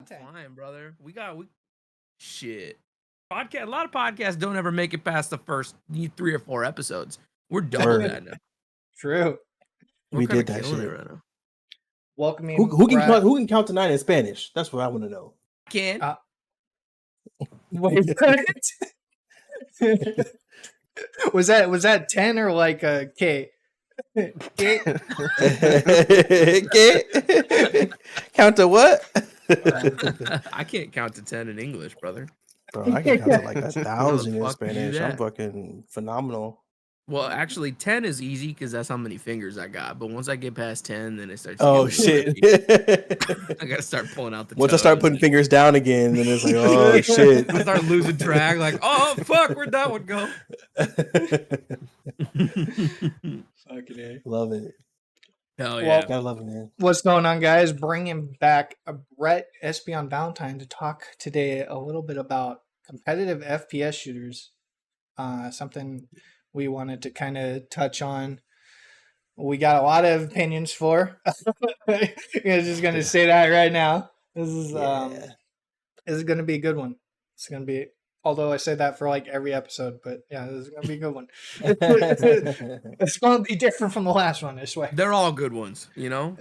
content. Flying, brother. Shit. Podcast. A lot of podcasts don't ever make it past the first 3 or 4 episodes. We're done with that now. True. We're We kinda did that killing shit. it right now. Welcoming Who Brad. can count to 9 in Spanish? That's what I want to know. Can't. Wait, was that 10 or like a K? Count to what? I can't count to 10 in English, brother. Bro, I can count to like 1,000 in fuck you do Spanish. I'm that? fucking phenomenal. Well, actually, 10 is easy because that's how many fingers I got. But once I get past 10, then it starts. Oh to shit! I gotta start pulling out the. Once I start toes. putting fingers down again, then it's like, oh shit! I start losing track. Like, oh fuck, where'd that one go? Fucking A. Love it. Hell yeah! Gotta love it, man. What's going on, guys? Bringing back Brett EspeonValentine to talk today a little bit about competitive FPS shooters. Something we wanted to kind of touch on. We got a lot of opinions for. I'm just gonna say that right now. This is going to be a good one. It's going to be, although I say that for like every episode, but yeah, this is going to be a good one. It's going to be different from the last one, I swear. They're all good ones, you know.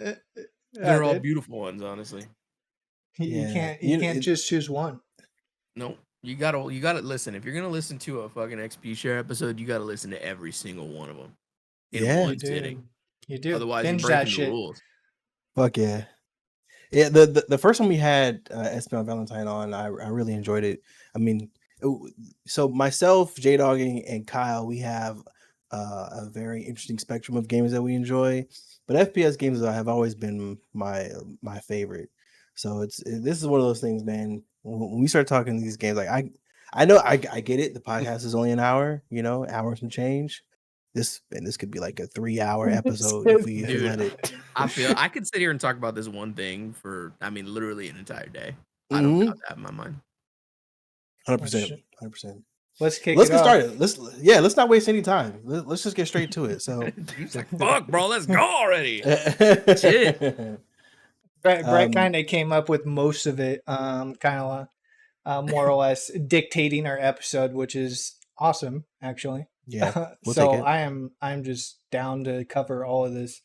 They're all beautiful ones, honestly. You can't just choose one. Nope. You gotta listen. If you're gonna listen to a fucking XP share episode, you gotta listen to every single one of them in one sitting. You do. Otherwise, Binge you're breaking that shit. the rules. Fuck yeah. Yeah, the first one we had EspeonValentine on, I really enjoyed it. I mean, so myself, J-Dogging, and Kyle, we have a very interesting spectrum of games that we enjoy, but FPS games have always been my favorite. So this is one of those things, man. When we start talking these games, like I know I get it. The podcast is only an hour, hours and change. This could be like a 3-hour episode if we let it. I could sit here and talk about this one thing for, literally an entire day. I don't doubt that in my mind. 100%. Let's get started. Let's not waste any time. Let's just get straight to it. So he's like, "Fuck, bro, let's go already." Shit. Brett kind of came up with most of it, kind of more or less dictating our episode, which is awesome, actually. Yeah. So I'm just down to cover all of this.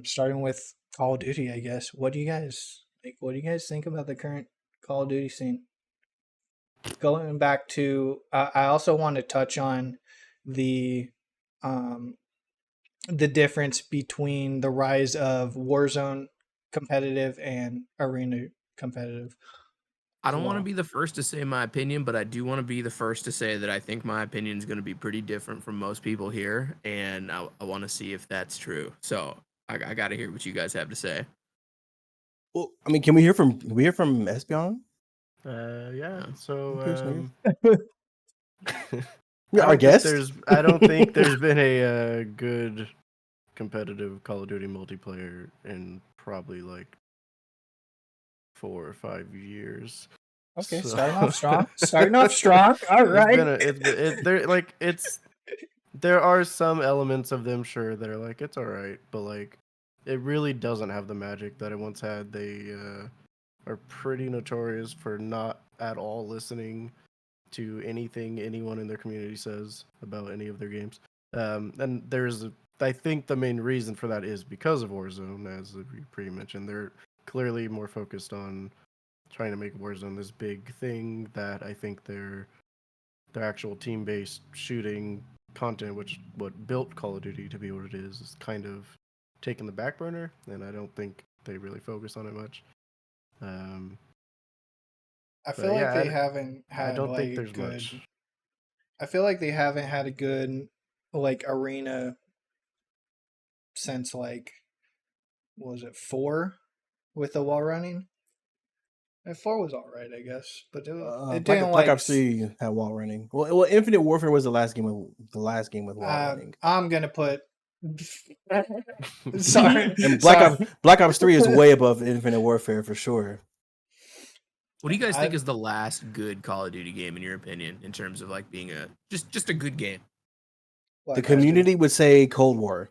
Starting with Call of Duty, I guess. What do you guys think about the current Call of Duty scene? Going back to, I also want to touch on the difference between the rise of Warzone competitive and arena competitive. I don't want to be the first to say my opinion, but I do want to be the first to say that I think my opinion is going to be pretty different from most people here, and I want to see if that's true. So I got to hear what you guys have to say. Well, I mean, can we hear from Espeon? Yeah. So our guest. I don't think there's been a good competitive Call of Duty multiplayer in probably like 4 or 5 years. Okay, so. Starting off strong. All right. There are some elements of them, sure, that are like it's all right, but like it really doesn't have the magic that it once had. They are pretty notorious for not at all listening to anything anyone in their community says about any of their games. And I think the main reason for that is because of Warzone, as we pre-mentioned. They're clearly more focused on trying to make Warzone this big thing that I think their actual team-based shooting content, which what built Call of Duty to be what it is kind of taken the back burner, and I don't think they really focus on it much. I feel like they haven't had. I don't think there's much. I feel like they haven't had a good arena since what was it, 4 with the wall running? And 4 was all right, I guess, but it didn't Black Ops 3 had wall running. Well, Infinite Warfare was the last game with wall running. I'm gonna put. Sorry. And Black Ops 3 is way above Infinite Warfare for sure. What do you guys think is the last good Call of Duty game in your opinion, in terms of like being just a good game? The community would say Cold War.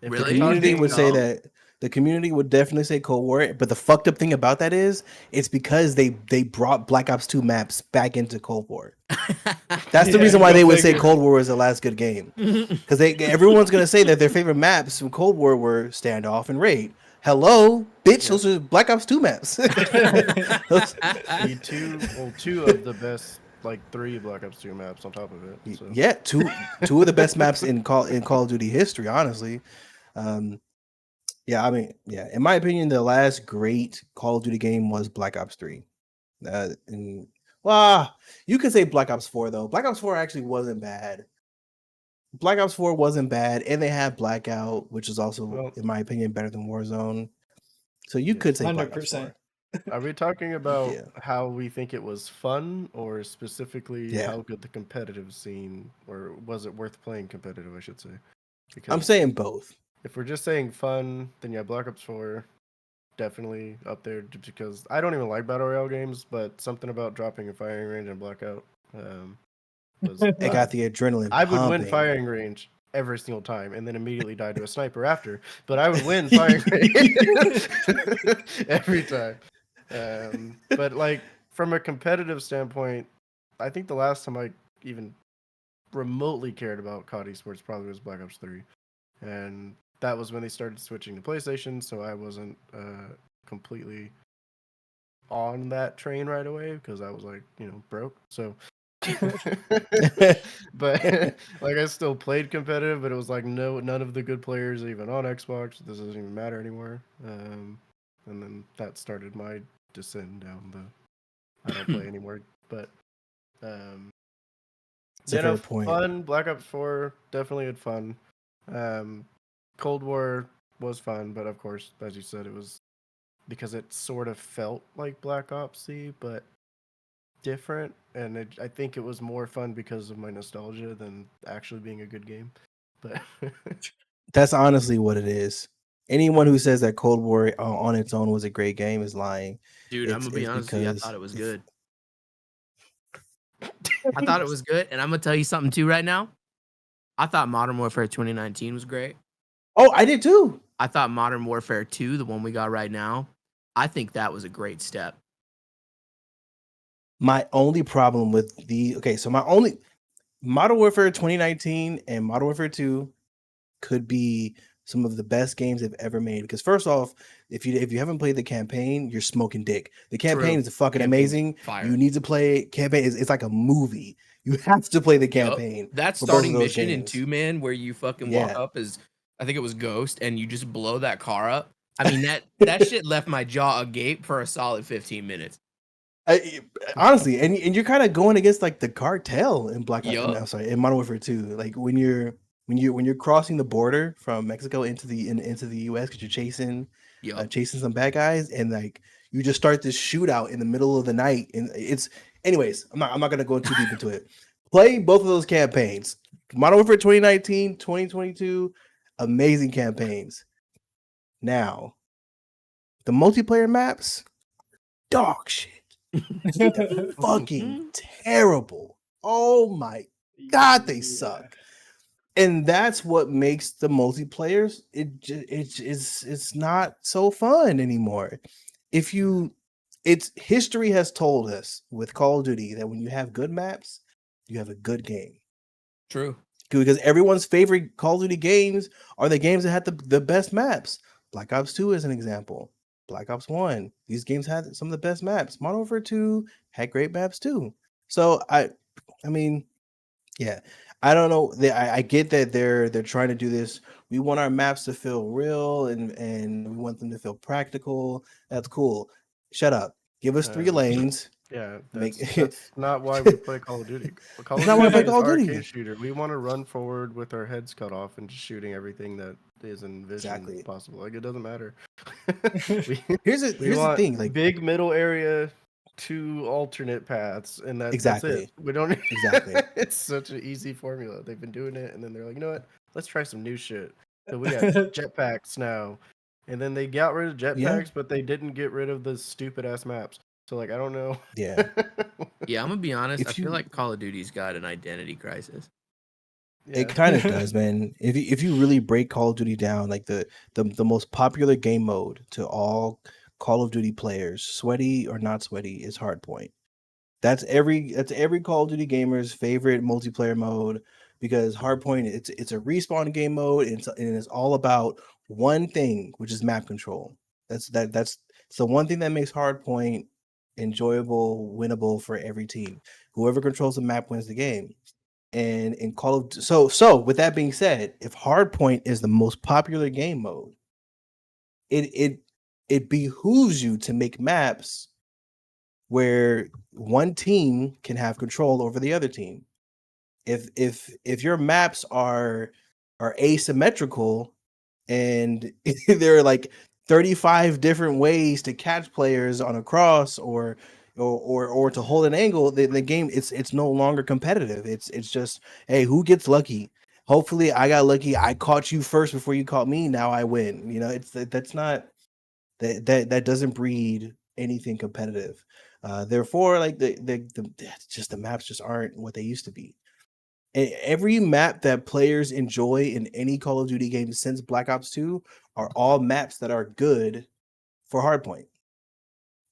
Really? The community would say that The community would definitely say Cold War, but the fucked up thing about that is it's because they brought Black Ops 2 maps back into Cold War. That's the Yeah, reason why go they would play say good. Cold War was the last good game. Because everyone's gonna say that their favorite maps from Cold War were Standoff and Raid. Hello, bitch, those are Black Ops 2 maps. Those- Two of the best, like 3 Black Ops 2 maps on top of it. So. yeah, two of the best maps in Call of Duty history, honestly. Yeah, I mean, yeah, in my opinion, the last great Call of Duty game was Black Ops 3. And well, you could say Black Ops 4 though. Black Ops 4 actually wasn't bad. Black Ops 4 wasn't bad, and they had Blackout, which is also, Well, in my opinion, better than Warzone. So you yeah. could say Black Ops 100%. 4. Are we talking about Yeah. how we think it was fun, or specifically Yeah. how good the competitive scene, or was it worth playing competitive? I should say. Because I'm saying both. if we're just saying fun, then yeah, Black Ops 4 definitely up there just because I don't even like battle royale games, but something about dropping a firing range and Blackout was. It got the adrenaline I would win pumping. firing range every single time, and then immediately die to a sniper after. But I would win firing range every time. But like from a competitive standpoint, I think the last time I even remotely cared about COD Esports probably was Black Ops 3, and that was when they started switching to PlayStation. So I wasn't completely on that train right away because I was like, broke. So. But like I still played competitive, but it was like none of the good players are even on Xbox. This doesn't even matter anymore. And then that started my descent down the I don't play anymore. But It's a fair point. fun. Black Ops 4 definitely had fun. Cold War was fun, but of course, as you said, it was because it sort of felt like Black Ops-y, but different, and I think it was more fun because of my nostalgia than actually being a good game. But That's honestly what it is. Anyone who says that Cold War on its own was a great game is lying. Dude, I'm gonna be honest with you. I thought it was good. I thought it was good, and I'm gonna tell you something too right now. I thought Modern Warfare 2019 was great. Oh, I did too. I thought Modern Warfare 2, the one we got right now, I think that was a great step. My only problem with Modern Warfare 2019 and Modern Warfare 2 could be some of the best games they've ever made. Because first off, if you haven't played the campaign, you're smoking dick. The campaign True. is fucking Campaign's amazing. fire. You need to play campaign. It's like a movie. You have to play the campaign. That for both of starting those mission in games. 2, man, where you fucking walk up as I think it was Ghost, and you just blow that car up. I mean that shit left my jaw agape for a solid 15 minutes. Honestly, and you're kind of going against like the cartel in Yup. I'm sorry, in Modern Warfare 2. Like when you're crossing the border from Mexico into the US because you're chasing some bad guys, and like you just start this shootout in the middle of the night, and anyways, I'm not gonna go too deep into it. Play both of those campaigns. Modern Warfare 2019, 2022, amazing campaigns. Now, the multiplayer maps, dog shit. Fucking terrible. Oh my god, they suck. And that's what makes the multiplayers it's not so fun anymore. History has told us with Call of Duty that when you have good maps, you have a good game. True. Because everyone's favorite Call of Duty games are the games that had the best maps. Black Ops 2 is an example. Black Ops 1. These games had some of the best maps. Modern Warfare 2 had great maps too. So I mean, yeah. I don't know. I get that they're trying to do this. We want our maps to feel real and we want them to feel practical. That's cool. Shut up. Give us 3 lanes. Yeah, Make that's not why we play Call of Duty. Call of That's not why I play Duty is Call of Duty. arcade shooter. We want to run forward with our heads cut off and just shooting everything that is in vision Exactly. possible. Like it doesn't matter. Here's the thing. Like big middle area, 2 alternate paths, and that's exactly. it. We don't Exactly. It's such an easy formula. They've been doing it, and then they're like, you know what? Let's try some new shit. So we got jetpacks now, and then they got rid of jetpacks, but they didn't get rid of the stupid ass maps. So like I don't know. Yeah. Yeah, I'm gonna be honest. I feel like Call of Duty's got an identity crisis. It Yeah. kind of does, man. If you really break Call of Duty down, like the most popular game mode to all Call of Duty players, sweaty or not sweaty, is Hardpoint. That's every Call of Duty gamer's favorite multiplayer mode because Hardpoint it's a respawn game mode and it's all about one thing, which is map control. That's it's the one thing that makes Hardpoint enjoyable, winnable for every team. Whoever controls the map wins the game. And in Call of so with that being said, if Hardpoint is the most popular game mode, it behooves you to make maps where one team can have control over the other team. If your maps are asymmetrical and there are like 35 different ways to catch players on a cross or to hold an angle, the game it's no longer competitive. It's just, hey, who gets lucky? Hopefully I got lucky. I caught you first before you caught me. Now I win. That's not that doesn't breed anything competitive. Therefore, like the maps just aren't what they used to be. Every map that players enjoy in any Call of Duty game since Black Ops 2 are all maps that are good for Hardpoint.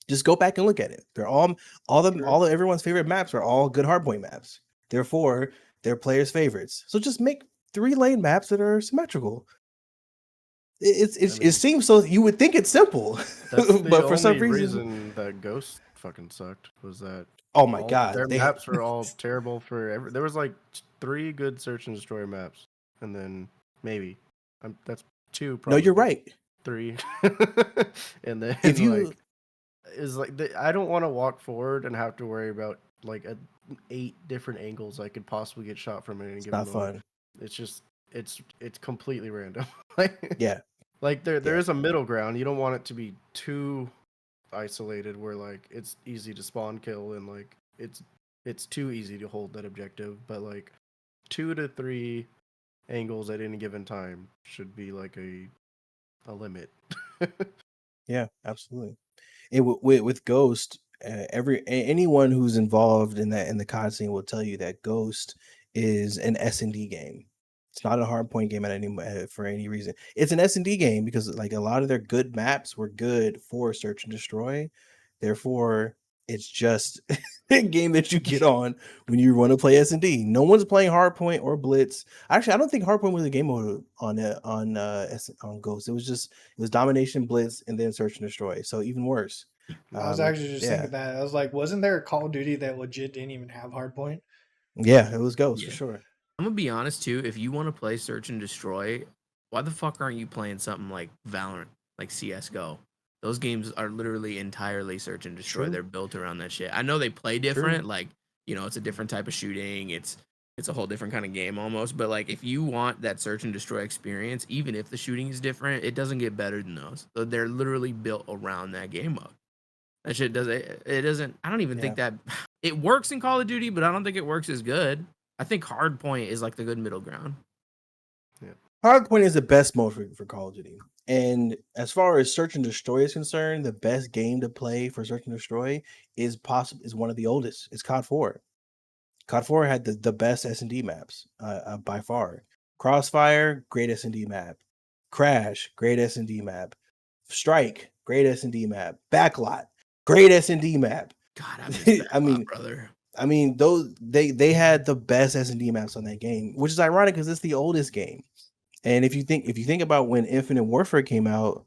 Just go back and look at it. They're all everyone's favorite maps are all good Hardpoint maps. Therefore, they're players' favorites. So just make 3-lane maps that are symmetrical. It seems so. You would think it's simple, That's the but for some only reason, reason that Ghost fucking sucked was that oh my all god, their maps were all terrible for there was like 3 good search and destroy maps, and then maybe that's 2 no, probably you're right. 3, and then If you like is like I don't want to walk forward and have to worry about like 8 different angles I could possibly get shot from at any it's given not moment. fun. It's just it's completely random. Like Yeah, like there yeah. is a middle ground. You don't want it to be too isolated where like it's easy to spawn kill and like it's too easy to hold that objective, but like 2 to 3 angles at any given time should be like a limit. Yeah, absolutely. And with Ghost, anyone who's involved in the COD scene will tell you that Ghost is an S&D game. It's not a hardpoint game for any reason. It's an S&D game because like a lot of their good maps were good for search and destroy. Therefore, it's just a game that you get on when you want to play S&D. No one's playing hardpoint or blitz. Actually, I don't think hardpoint was a game mode on Ghost. It was domination, blitz, and then search and destroy. So even worse. I was actually just Yeah, thinking that. I was like, wasn't there a Call of Duty that legit didn't even have hardpoint? yeah, it was Ghost for Yeah. sure. I'm gonna be honest too. If you want to play Search and Destroy, why the fuck aren't you playing something like Valorant, like CS:GO? Those games are literally entirely Search and Destroy. True, They're built around that shit. I know they play true. different. Like it's a different type of shooting. It's a whole different kind of game almost. But like if you want that Search and Destroy experience, even if the shooting is different, it doesn't get better than those. So they're literally built around that game mode. That shit does it. It doesn't. I don't even think that it works in Call of Duty, but I don't think it works as good. I think Hardpoint is like the good middle ground. Yeah. Hardpoint is the best mode for Call of Duty. And as far as Search and Destroy is concerned, the best game to play for Search and Destroy is one of the oldest. It's COD 4. COD 4 had the best S&D maps by far. Crossfire, great S&D map. Crash, great S&D map. Strike, great S&D map. Backlot, great S&D map. God, I miss Backlot, brother. I mean, those they had the best S&D maps on that game, which is ironic because it's the oldest game. And if you think about when Infinite Warfare came out,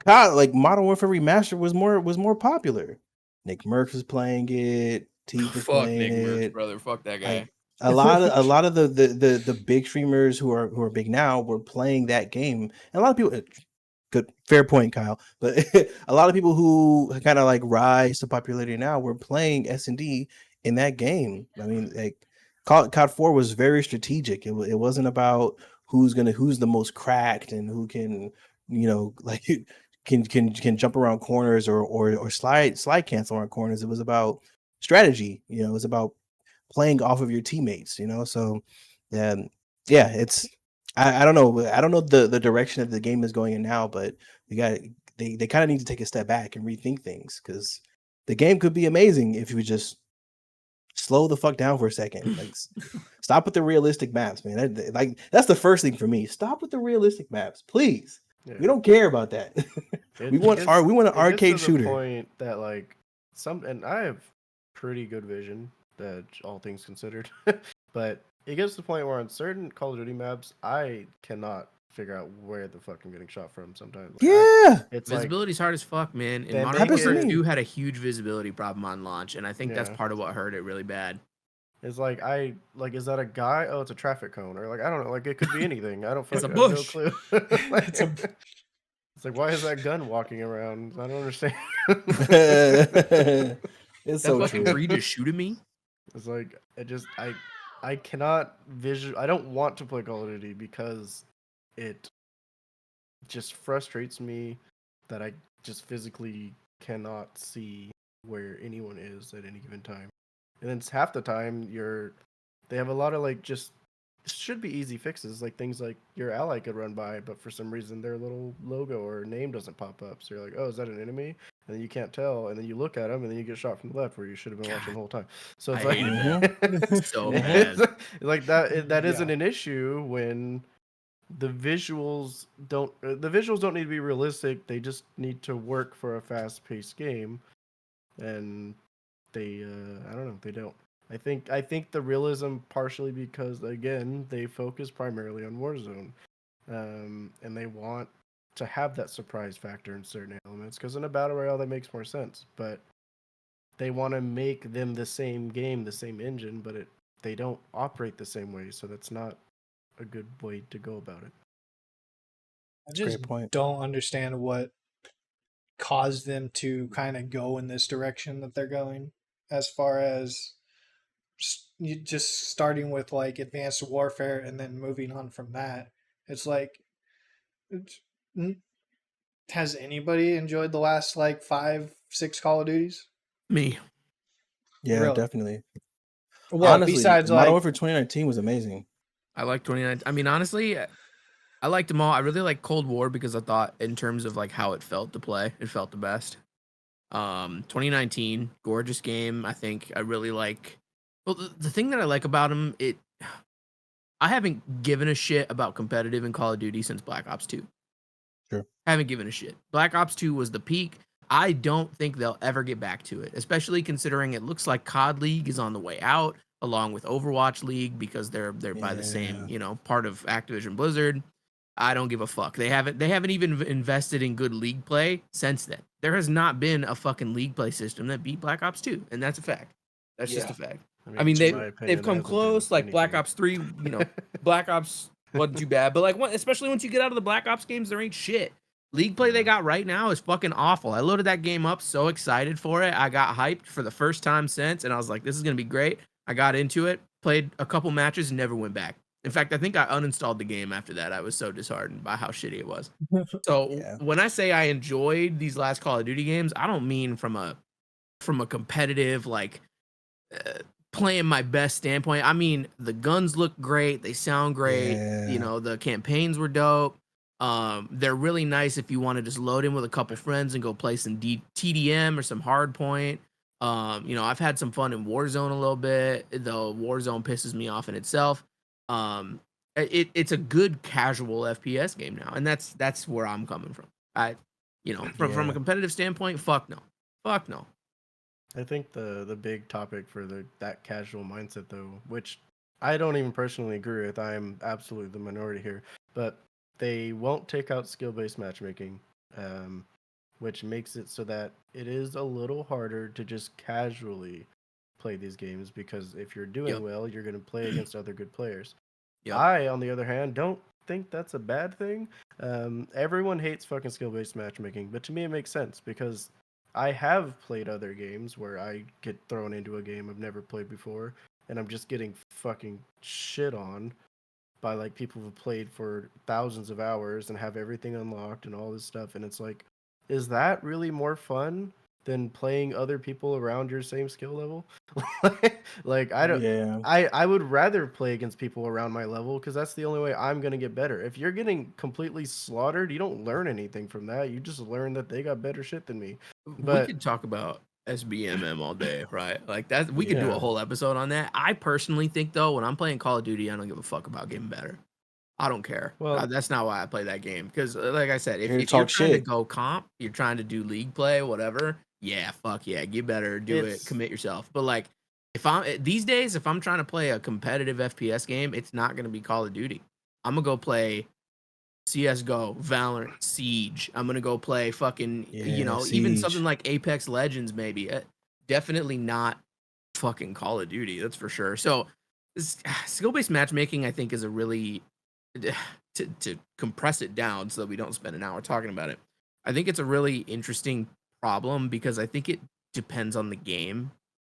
God, like Modern Warfare Remastered was more popular. Nick Merckx was playing it, Teeth was Fuck playing Nick Merckx, it. brother. Fuck that guy. Like a lot of the big streamers who are big now were playing that game. And a lot of people, good, fair point, Kyle. But a lot of people who kind of like rise to popularity now were playing S&D in that game. I mean, like COD 4 was very strategic. It wasn't about who's the most cracked and who can like can jump around corners or slide cancel around corners. It was about strategy. It was about playing off of your teammates. So yeah, it's I don't know. I don't know the direction that the game is going in now, but they kind of need to take a step back and rethink things because the game could be amazing if you just slow the fuck down for a second. Like, stop with the realistic maps, man. That's the first thing for me. Stop with the realistic maps, please. Yeah. We don't care about that. we want an arcade to the shooter. Point that like and I have pretty good vision, that all things considered, but it gets to the point where on certain Call of Duty maps, I cannot figure out where the fuck I'm getting shot from sometimes. Like, Yeah, it's Visibility's hard as fuck, man. And That Modern happens to Warfare me. 2 had a huge visibility problem on launch, and I think that's Yeah. part of what hurt it really bad. It's like is that a guy? Oh, it's a traffic cone, or like I don't know, like it could be anything. I don't It's a fucking have no bush. clue. Like, it's like, why is that gun walking around? I don't understand. It's That so fucking true. tree just shooting me. It's like I cannot I don't want to play Call of Duty because it just frustrates me that I just physically cannot see where anyone is at any given time. And then it's half the time they have a lot of like just should be easy fixes, like things like your ally could run by, but for some reason their little logo or name doesn't pop up. So you're like, oh, is that an enemy? And then you can't tell, and then you look at them, and then you get shot from the left where you should have been watching the whole time. So it's I hated that. So it's bad. like that. That isn't Yeah. an issue when the visuals don't need to be realistic. They just need to work for a fast-paced game, and they I don't know, they don't. I think the realism partially because again they focus primarily on Warzone, and they want to have that surprise factor in certain elements because in a battle royale that makes more sense. But they want to make them the same game, the same engine, but they don't operate the same way, so that's not a good way to go about it. I just Great point. don't understand what caused them to kind of go in this direction that they're going, as far as you just starting with like Advanced Warfare and then moving on from that. It's like, has anybody enjoyed the last like 5-6 Call of Duties? Me. Yeah, Really? definitely. Well, Honestly, besides Modern like, Warfare 2019 was amazing. I like 29. I mean, honestly, I liked them all. I really like Cold War because I thought in terms of like how it felt to play, it felt the best. 2019, gorgeous game. I think I really like. Well, the thing that I like about them, I haven't given a shit about competitive in Call of Duty since Black Ops 2. Sure. I haven't given a shit. Black Ops 2 was the peak. I don't think they'll ever get back to it, especially considering it looks like COD League is on the way out, along with Overwatch League, because they're by the same, part of Activision Blizzard. I don't give a fuck. They haven't even invested in good league play since then. There has not been a fucking league play system that beat Black Ops 2, and that's a fact. That's just a fact. I mean, in my opinion, they've there come hasn't been close. Like Black anything. Ops 3, Black Ops wasn't too bad, but like especially once you get out of the Black Ops games, there ain't shit. League play they got right now is fucking awful. I loaded that game up, so excited for it. I got hyped for the first time since, and I was like, this is gonna be great. I got into it, played a couple matches, and never went back. In fact, I think I uninstalled the game after that. I was so disheartened by how shitty it was. So when I say I enjoyed these last Call of Duty games, I don't mean from a competitive like playing my best standpoint. I mean the guns look great, they sound great. Yeah. The campaigns were dope. They're really nice if you want to just load in with a couple friends and go play some TDM or some Hardpoint. I've had some fun in Warzone a little bit, though Warzone pisses me off in itself. It's a good casual FPS game now, and that's where I'm coming from. From a competitive standpoint, fuck no. I think the big topic for that casual mindset though, which I don't even personally agree with, I'm absolutely the minority here, but they won't take out skill-based matchmaking, which makes it so that it is a little harder to just casually play these games, because if you're doing well, you're going to play against other good players. I, on the other hand, don't think that's a bad thing. Everyone hates fucking skill-based matchmaking, but to me it makes sense because I have played other games where I get thrown into a game I've never played before, and I'm just getting fucking shit on by like people who've played for thousands of hours and have everything unlocked and all this stuff. And it's like, is that really more fun than playing other people around your same skill level? Like I don't. Yeah. I would rather play against people around my level because that's the only way I'm gonna get better. If you're getting completely slaughtered, you don't learn anything from that. You just learn that they got better shit than me. We But could talk about SBMM all day, right? Like that, we could do Yeah. a whole episode on that. I personally think though, when I'm playing Call of Duty, I don't give a fuck about getting better. I don't care. Well, That's not why I play that game. Because, like I said, Here to if you're talk trying to shit. go comp, you're trying to do league play, whatever. Yeah, fuck yeah, get better, do it, It's- commit yourself. But like, if I'm these days, if I'm trying to play a competitive FPS game, it's not gonna be Call of Duty. I'm gonna go play CS:GO, Valorant, Siege. I'm gonna go play fucking, Yeah, even Siege. something like Apex Legends, maybe. Definitely not fucking Call of Duty. That's for sure. So, skill-based matchmaking, I think, is a really to compress it down so that we don't spend an hour talking about it. I think it's a really interesting problem because I think it depends on the game.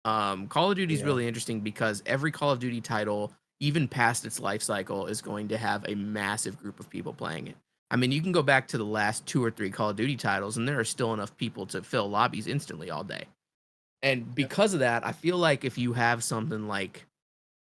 Call of Duty is Yeah. really interesting because every Call of Duty title, even past its life cycle, is going to have a massive group of people playing it. I mean, you can go back to the last 2 or 3 Call of Duty titles, and there are still enough people to fill lobbies instantly all day. And because of that, I feel like if you have something like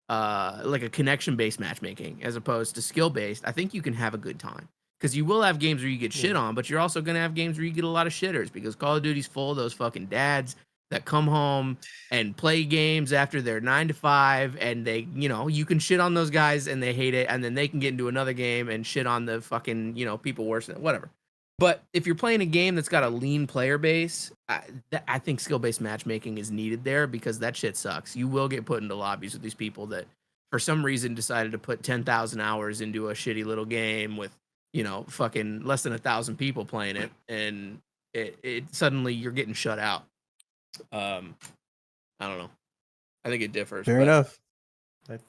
a connection-based matchmaking as opposed to skill-based, I think you can have a good time. Because you will have games where you get shit on, but you're also going to have games where you get a lot of shitters because Call of Duty's full of those fucking dads that come home and play games after their 9 to 5, and they, you can shit on those guys and they hate it, and then they can get into another game and shit on the fucking, people worse than whatever. But if you're playing a game that's got a lean player base, I think skill-based matchmaking is needed there because that shit sucks. You will get put into lobbies with these people that, for some reason, decided to put 10,000 hours into a shitty little game with, fucking less than 1,000 people playing it, and it suddenly you're getting shut out. I don't know. I think it differs. Fair but enough.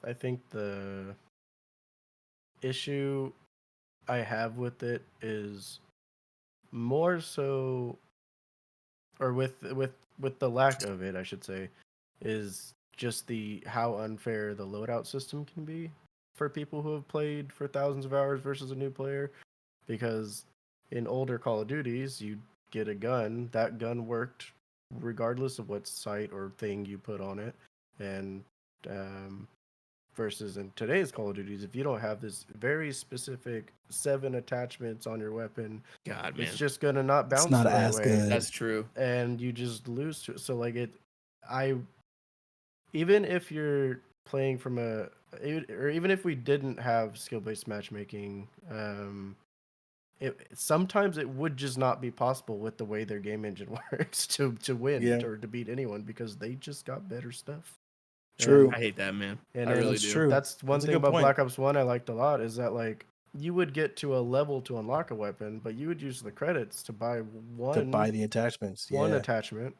I think the issue I have with it is more so, or with the lack of it, I should say, is just the how unfair the loadout system can be for people who have played for thousands of hours versus a new player. Because in older Call of Duties, you get a gun. That gun worked regardless of what site or thing you put on it. And versus in today's Call of Duties, if you don't have this very specific 7 attachments on your weapon, God, man, it's just gonna not bounce It's not the right as way, good. that's true. and you just lose to it. So like even if you're playing from or even if we didn't have skill-based matchmaking, sometimes it would just not be possible with the way their game engine works to win Yeah. or to beat anyone because they just got better stuff. True. I hate that, man. And I really That's do. true. That's one That's a thing good about point. Black Ops 1 I liked a lot is that like you would get to a level to unlock a weapon, but you would use the credits to buy To buy the attachments. one Yeah. attachment.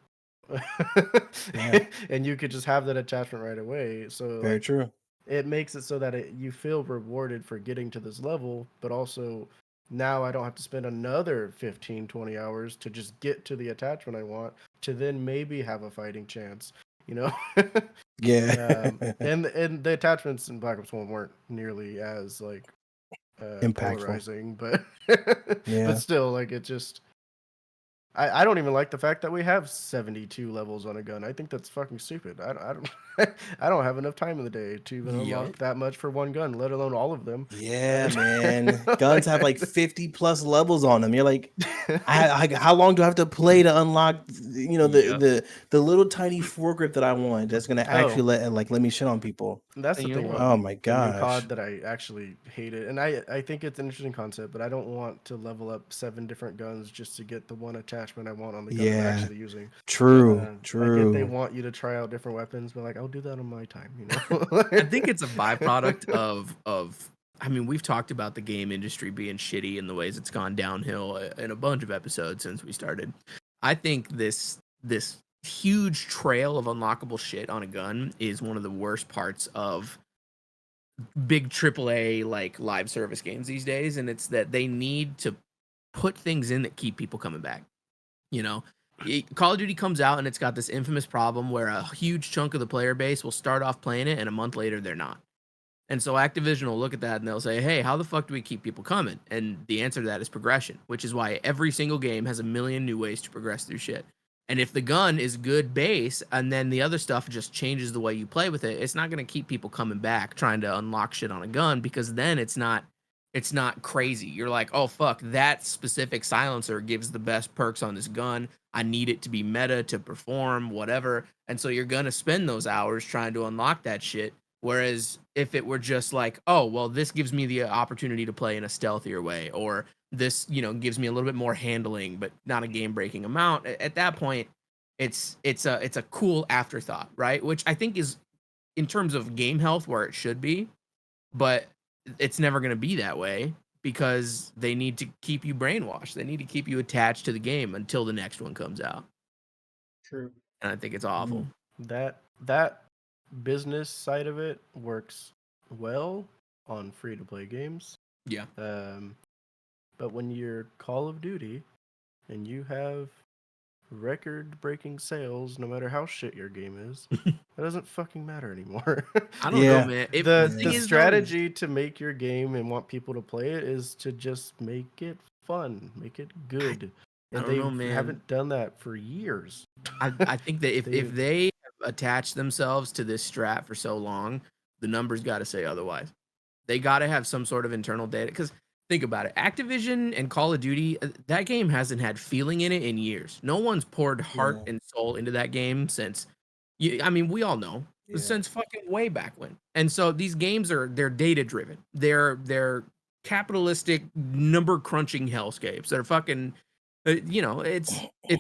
Yeah. And you could just have that attachment right away. So Very like, true. it makes it so that you feel rewarded for getting to this level, but also now I don't have to spend another 15, 20 hours to just get to the attachment I want to then maybe have a fighting chance, Yeah. and the attachments in Black Ops 1 weren't nearly as like Impactful. polarizing, but Yeah. but still, like it just I don't even like the fact that we have 72 levels on a gun. I think that's fucking stupid. I don't I don't have enough time in the day to even unlock Yup. that much for one gun, let alone all of them. Yeah, man. Guns have like 50 plus levels on them. You're like, how long do I have to play to unlock, the little tiny foregrip that I want that's gonna actually let me shit on people. That's the You thing know about Oh my the new gosh. COD that I actually hated, and I think it's an interesting concept, but I don't want to level up 7 different guns just to get the one attachment I want on the gun I'm Yeah. actually using. True. I get they True. want you to try out different weapons, but like I'll do that on my time, I think it's a byproduct of I mean, we've talked about the game industry being shitty and the ways it's gone downhill in a bunch of episodes since we started. I think this huge trail of unlockable shit on a gun is one of the worst parts of big AAA like live service games these days, and it's that they need to put things in that keep people coming back. Call of Duty comes out and it's got this infamous problem where a huge chunk of the player base will start off playing it and a month later they're not. And so Activision will look at that and they'll say, hey, how the fuck do we keep people coming? And the answer to that is progression, which is why every single game has a million new ways to progress through shit. And if the gun is good base and then the other stuff just changes the way you play with it, it's not going to keep people coming back trying to unlock shit on a gun because then it's not crazy. You're like, oh, fuck, that specific silencer gives the best perks on this gun. I need it to be meta to perform, whatever. And so you're gonna spend those hours trying to unlock that shit. Whereas if it were just like, oh, well, this gives me the opportunity to play in a stealthier way, or this, gives me a little bit more handling, but not a game breaking amount. At that point, it's a cool afterthought, right? Which I think is in terms of game health where it should be, but it's never going to be that way because they need to keep you brainwashed. They need to keep you attached to the game until the next one comes out. True. And I think it's awful. That business side of it works well on free to play games. Yeah. But when you're Call of Duty and you have record breaking sales, no matter how shit your game is, that doesn't fucking matter anymore. I don't know, man. The strategy to make your game and want people to play it is to just make it fun, make it good. And they haven't done that for years. I think that if they have attached themselves to this strat for so long, the numbers got to say otherwise. They got to have some sort of internal data. Because think about it. Activision and Call of Duty, that game hasn't had feeling in it in years. No one's poured heart and soul into that game since, we all know, since fucking way back when. And so these games they're data driven. They're capitalistic number crunching hellscapes. They're fucking, it's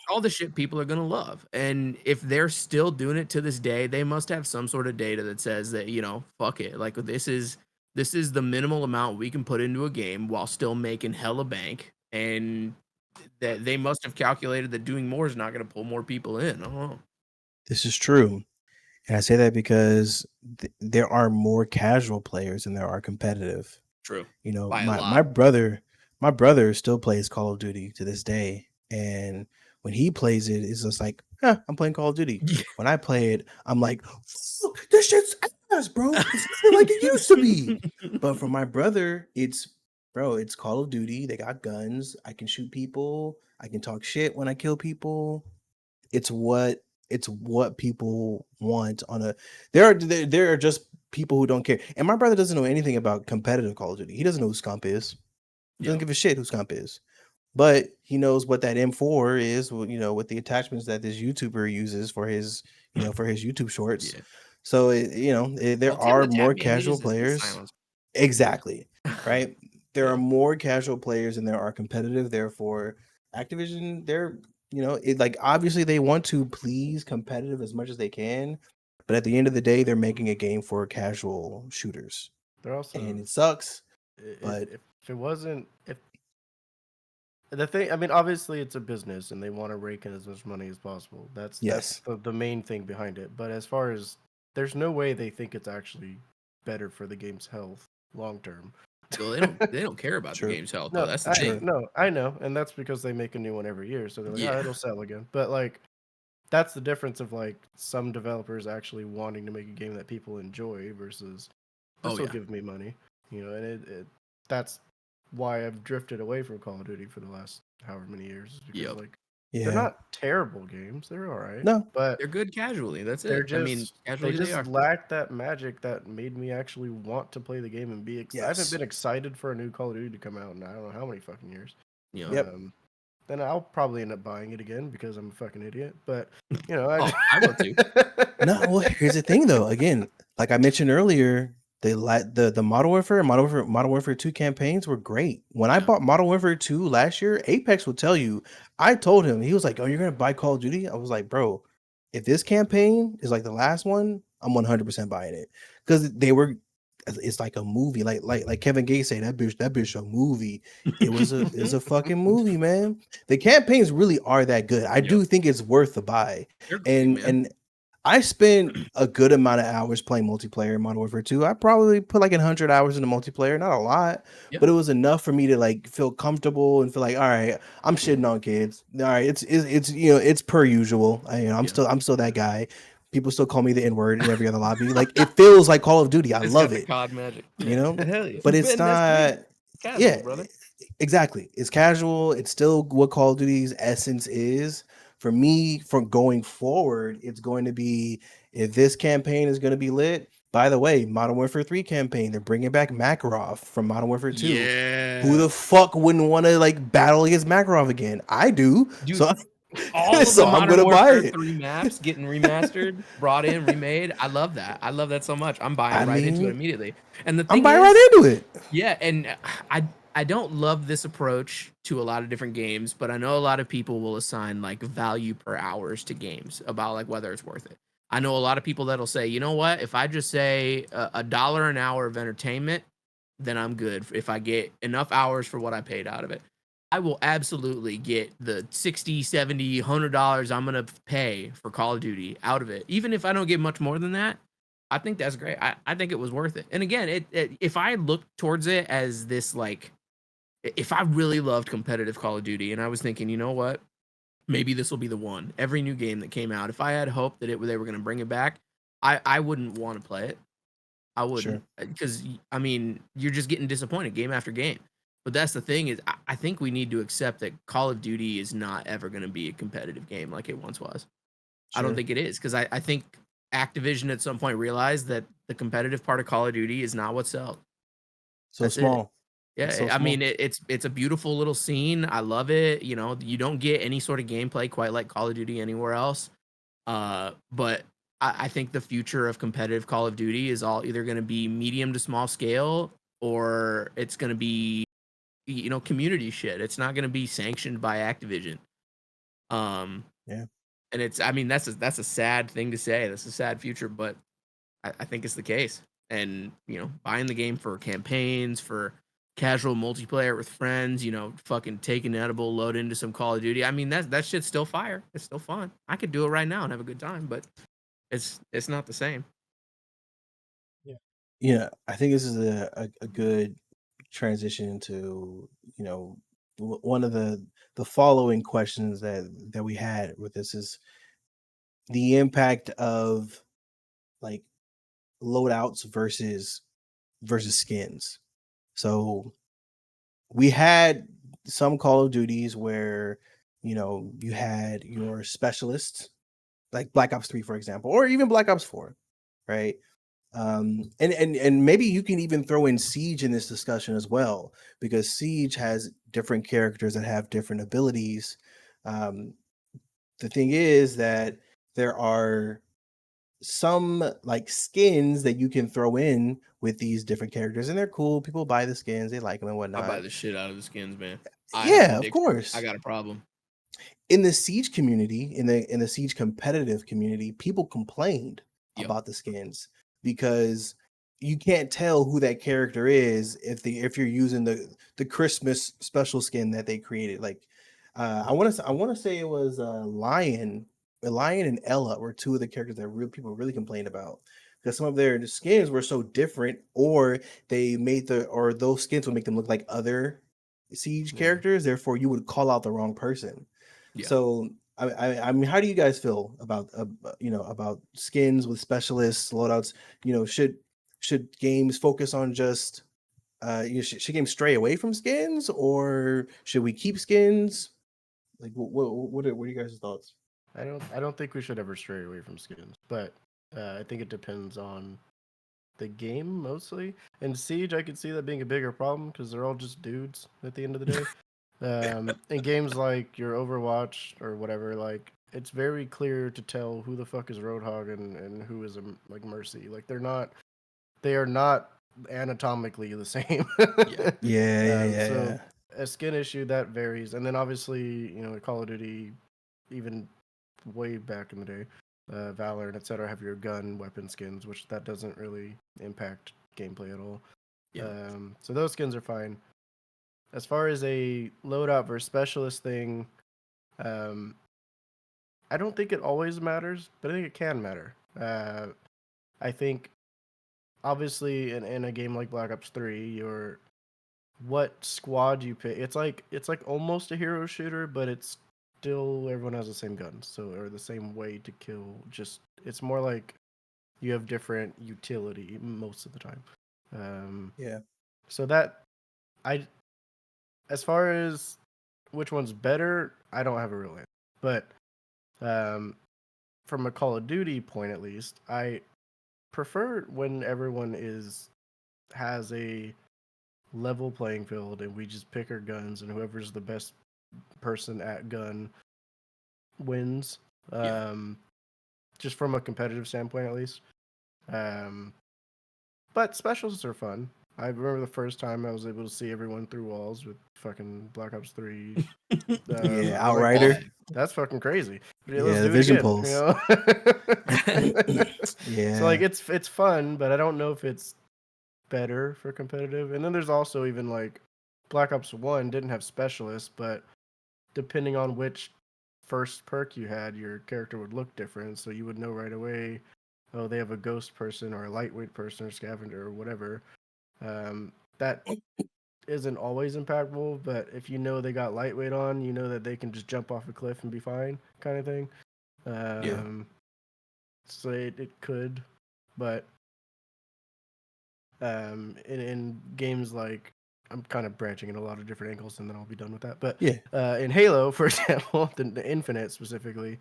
all the shit people are going to love. And if they're still doing it to this day, they must have some sort of data that says that, fuck it. Like this is the minimal amount we can put into a game while still making hella bank. And that they must have calculated that doing more is not going to pull more people in. I don't know. This is true. And I say that because there are more casual players than there are competitive. True. My brother still plays Call of Duty to this day. And when he plays it, it's just like, I'm playing Call of Duty. When I play it, I'm like, this shit's ass, bro. It's not like it used to be. But for my brother, it's Call of Duty. They got guns. I can shoot people. I can talk shit when I kill people. It's what people want there are just people who don't care. And my brother doesn't know anything about competitive Call of Duty. He doesn't know who Scump is. He doesn't give a shit who Scump is. But he knows what that M4 is, with the attachments that this YouTuber uses for his YouTube shorts. Yeah. So there are more casual players. Exactly. Right. There are more casual players than there are competitive. Therefore, Activision, they're obviously they want to please competitive as much as they can, but at the end of the day, they're making a game for casual shooters. They're also, and it sucks. But the thing, obviously it's a business and they want to rake in as much money as possible. That's the main thing behind it. But as far as, there's no way they think it's actually better for the game's health long term. So they don't care about the game's health. No, that's the thing. No, I know, and that's because they make a new one every year, so they're like, it'll sell again. But that's the difference of some developers actually wanting to make a game that people enjoy versus this will give me money, and that's why I've drifted away from Call of Duty for the last however many years. Because they're not terrible games. They're all right. No, but they're good casually. That's it. Casually they just lack that magic that made me actually want to play the game and be excited. I haven't been excited for a new Call of Duty to come out in I don't know how many fucking years. Then I'll probably end up buying it again because I'm a fucking idiot. But I will too. No, well, here's the thing though. Again, like I mentioned earlier, the Modern Warfare 2 campaigns were great. When I bought Modern Warfare 2 last year, Apex would tell you, I told him, he was like, oh, you're going to buy Call of Duty? I was like, bro, if this campaign is like the last one, I'm 100% buying it. Because it's like a movie. Like Kevin Gates say, that bitch a movie. It was a fucking movie, man. The campaigns really are that good. I do think it's worth the buy. And I spent a good amount of hours playing multiplayer in Modern Warfare 2. I probably put 100 hours into multiplayer, not a lot, but it was enough for me to feel comfortable and feel like, all right, I'm shitting on kids. All right, it's per usual. I'm still that guy. People still call me the N-word in every other lobby. It feels like Call of Duty. I love it. COD magic. Hell yeah. But it's not. Casual, brother. Exactly. It's casual. It's still what Call of Duty's essence is. For me, from going forward, it's going to be, if this campaign is going to be lit, by the way, Modern Warfare 3 campaign, they're bringing back Makarov from Modern Warfare 2. Yeah. Who the fuck wouldn't want to battle against Makarov again? I do. Dude, so All of So the I'm Modern gonna buy Warfare it. 3 maps getting remastered, brought in, remade. I love that. I love that so much. I'm buying I right into it mean, immediately. And the I'm thing buying is, right into it. yeah, and I don't love this approach to a lot of different games, but I know a lot of people will assign like value per hours to games about like whether it's worth it. I know a lot of people that'll say, you know what, if I just say $1 an hour of entertainment, then I'm good. If I get enough hours for what I paid out of it, I will absolutely get the 60, 70, $100 I'm going to pay for Call of Duty out of it. Even if I don't get much more than that, I think that's great. I think it was worth it. And again, if I look towards it as this, like, if I really loved competitive Call of Duty and I was thinking, you know what, maybe this will be the one. Every new game that came out, if I had hope that they were going to bring it back, I wouldn't want to play it. I Sure. wouldn't, because I mean, you're just getting disappointed game after game. But that's the thing is, I think we need to accept that Call of Duty is not ever going to be a competitive game like it once was. I don't Sure. think it is, because I think Activision at some point realized that the competitive part of Call of Duty is not what sells. So That's it. small. It's Yeah, so I mean small. it's a beautiful little scene. I love it. You know, you don't get any sort of gameplay quite like Call of Duty anywhere else. But I think the future of competitive Call of Duty is all either going to be medium to small scale, or it's going to be, you know, community shit. It's not going to be sanctioned by Activision. Um, Yeah. and it's, I mean, that's a sad thing to say. That's a sad future, but I think it's the case. And you know, buying the game for campaigns, for casual multiplayer with friends, you know, fucking take an edible, load into some Call of Duty. I mean, that shit's still fire. It's still fun. I could do it right now and have a good time, but it's not the same. Yeah, I think this is a good transition to, you know, one of the following questions that we had with this is the impact of like loadouts versus skins. So we had some Call of Duties where, you know, you had your specialists like Black Ops 3, for example, or even Black Ops 4, right? And maybe you can even throw in Siege in this discussion as well, because Siege has different characters that have different abilities. Um, the thing is that there are some like skins that you can throw in with these different characters, and they're cool. People buy the skins, they like them and I buy whatnot. the shit out of the skins, man. I have an Yeah, of addiction. I course. got a problem. In the Siege community, in the Siege competitive community, people complained Yep. about the skins because you can't tell who that character is if you're using the Christmas special skin that they created. Like I want to say it was Lion and Ella were two of the characters that people really complained about because some of their skins were so different, or those skins would make them look like other Siege Yeah. characters. Therefore, you would call out the wrong person. Yeah. So I mean, how do you guys feel about about skins with specialists, loadouts? You know, should games focus on just should games stray away from skins, or should we keep skins? Like, what are you guys' thoughts? I don't think we should ever stray away from skins, but I think it depends on the game mostly. In Siege, I could see that being a bigger problem because they're all just dudes at the end of the day. In games like your Overwatch or whatever, like it's very clear to tell who the fuck is Roadhog and who is like Mercy. Like they are not anatomically the same. Yeah. So Yeah. a skin issue that varies, and then obviously Call of Duty, even way back in the day, Valor and etc. have your gun weapon skins, which that doesn't really impact gameplay at all. Yeah. So those skins are fine. As far as a loadout versus specialist thing, um, I don't think it always matters, but I think it can matter. I think obviously in a game like Black Ops 3, what squad you pick, it's like almost a hero shooter, but it's still everyone has the same guns, so or the same way to kill. Just it's more like you have different utility most of the time. Yeah. So that I as far as which one's better, I don't have a real answer. But um, from a Call of Duty point, at least, I prefer when everyone has a level playing field and we just pick our guns, and whoever's the best person at gun wins. Yeah. Just from a competitive standpoint, at least. But specials are fun. I remember the first time I was able to see everyone through walls with fucking Black Ops 3. Yeah, I was like, Outrider. that's fucking crazy. Yeah, let's Yeah, the do it vision again. pulse. So like Yeah. it's fun, but I don't know if it's better for competitive. And then there's also even like Black Ops 1 didn't have specialists, but depending on which first perk you had, your character would look different. So you would know right away, oh, they have a ghost person or a lightweight person or scavenger or whatever. That isn't always impactful, but if you know they got lightweight on, you know that they can just jump off a cliff and be fine, kind of thing. Yeah. So it could, but in games like, I'm kind of branching in a lot of different angles, and then I'll be done with that. But Yeah. in Halo, for example, the Infinite specifically,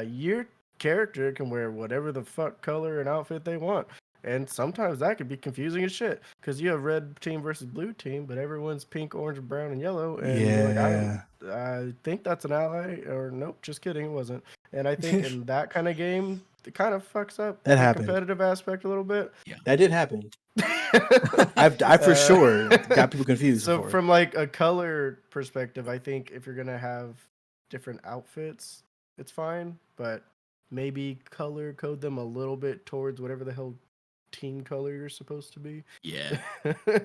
your character can wear whatever the fuck color and outfit they want. And sometimes that could be confusing as shit because you have red team versus blue team, but everyone's pink, orange, brown, and yellow. And you're like, Yeah. I think that's an ally, or nope, just kidding, it wasn't. And I think in that kind of game, it kind of fucks up That the happened. competitive aspect a little bit. That did happen. I for sure got people confused. So before. from like a color perspective, I think if you're gonna have different outfits, it's fine, but maybe color code them a little bit towards whatever the hell team color you're supposed to be. Yeah.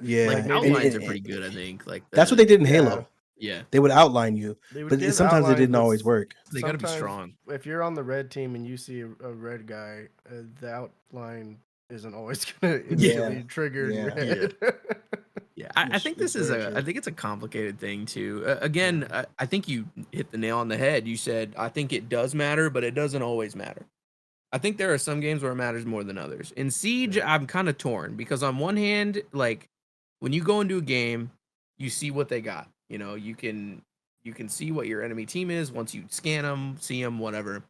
Yeah, Like and- outlines and- are pretty good, I think. Like that's what they did in Yeah. Halo. Yeah. They would outline you, They would but give sometimes it outlines, didn't but always work. They got to be sometimes strong. If you're on the red team and you see a red guy, the outline isn't always gonna instantly trigger Yeah. red. Yeah, I think It's this is very I true. think it's a complicated thing too. Again, I think you hit the nail on the head. You said I think it does matter, but it doesn't always matter. I think there are some games where it matters more than others. In Siege, I'm kind of torn because on one hand, like when you go into a game, you see what they got. You know, you can see what your enemy team is once you scan them, see them, whatever.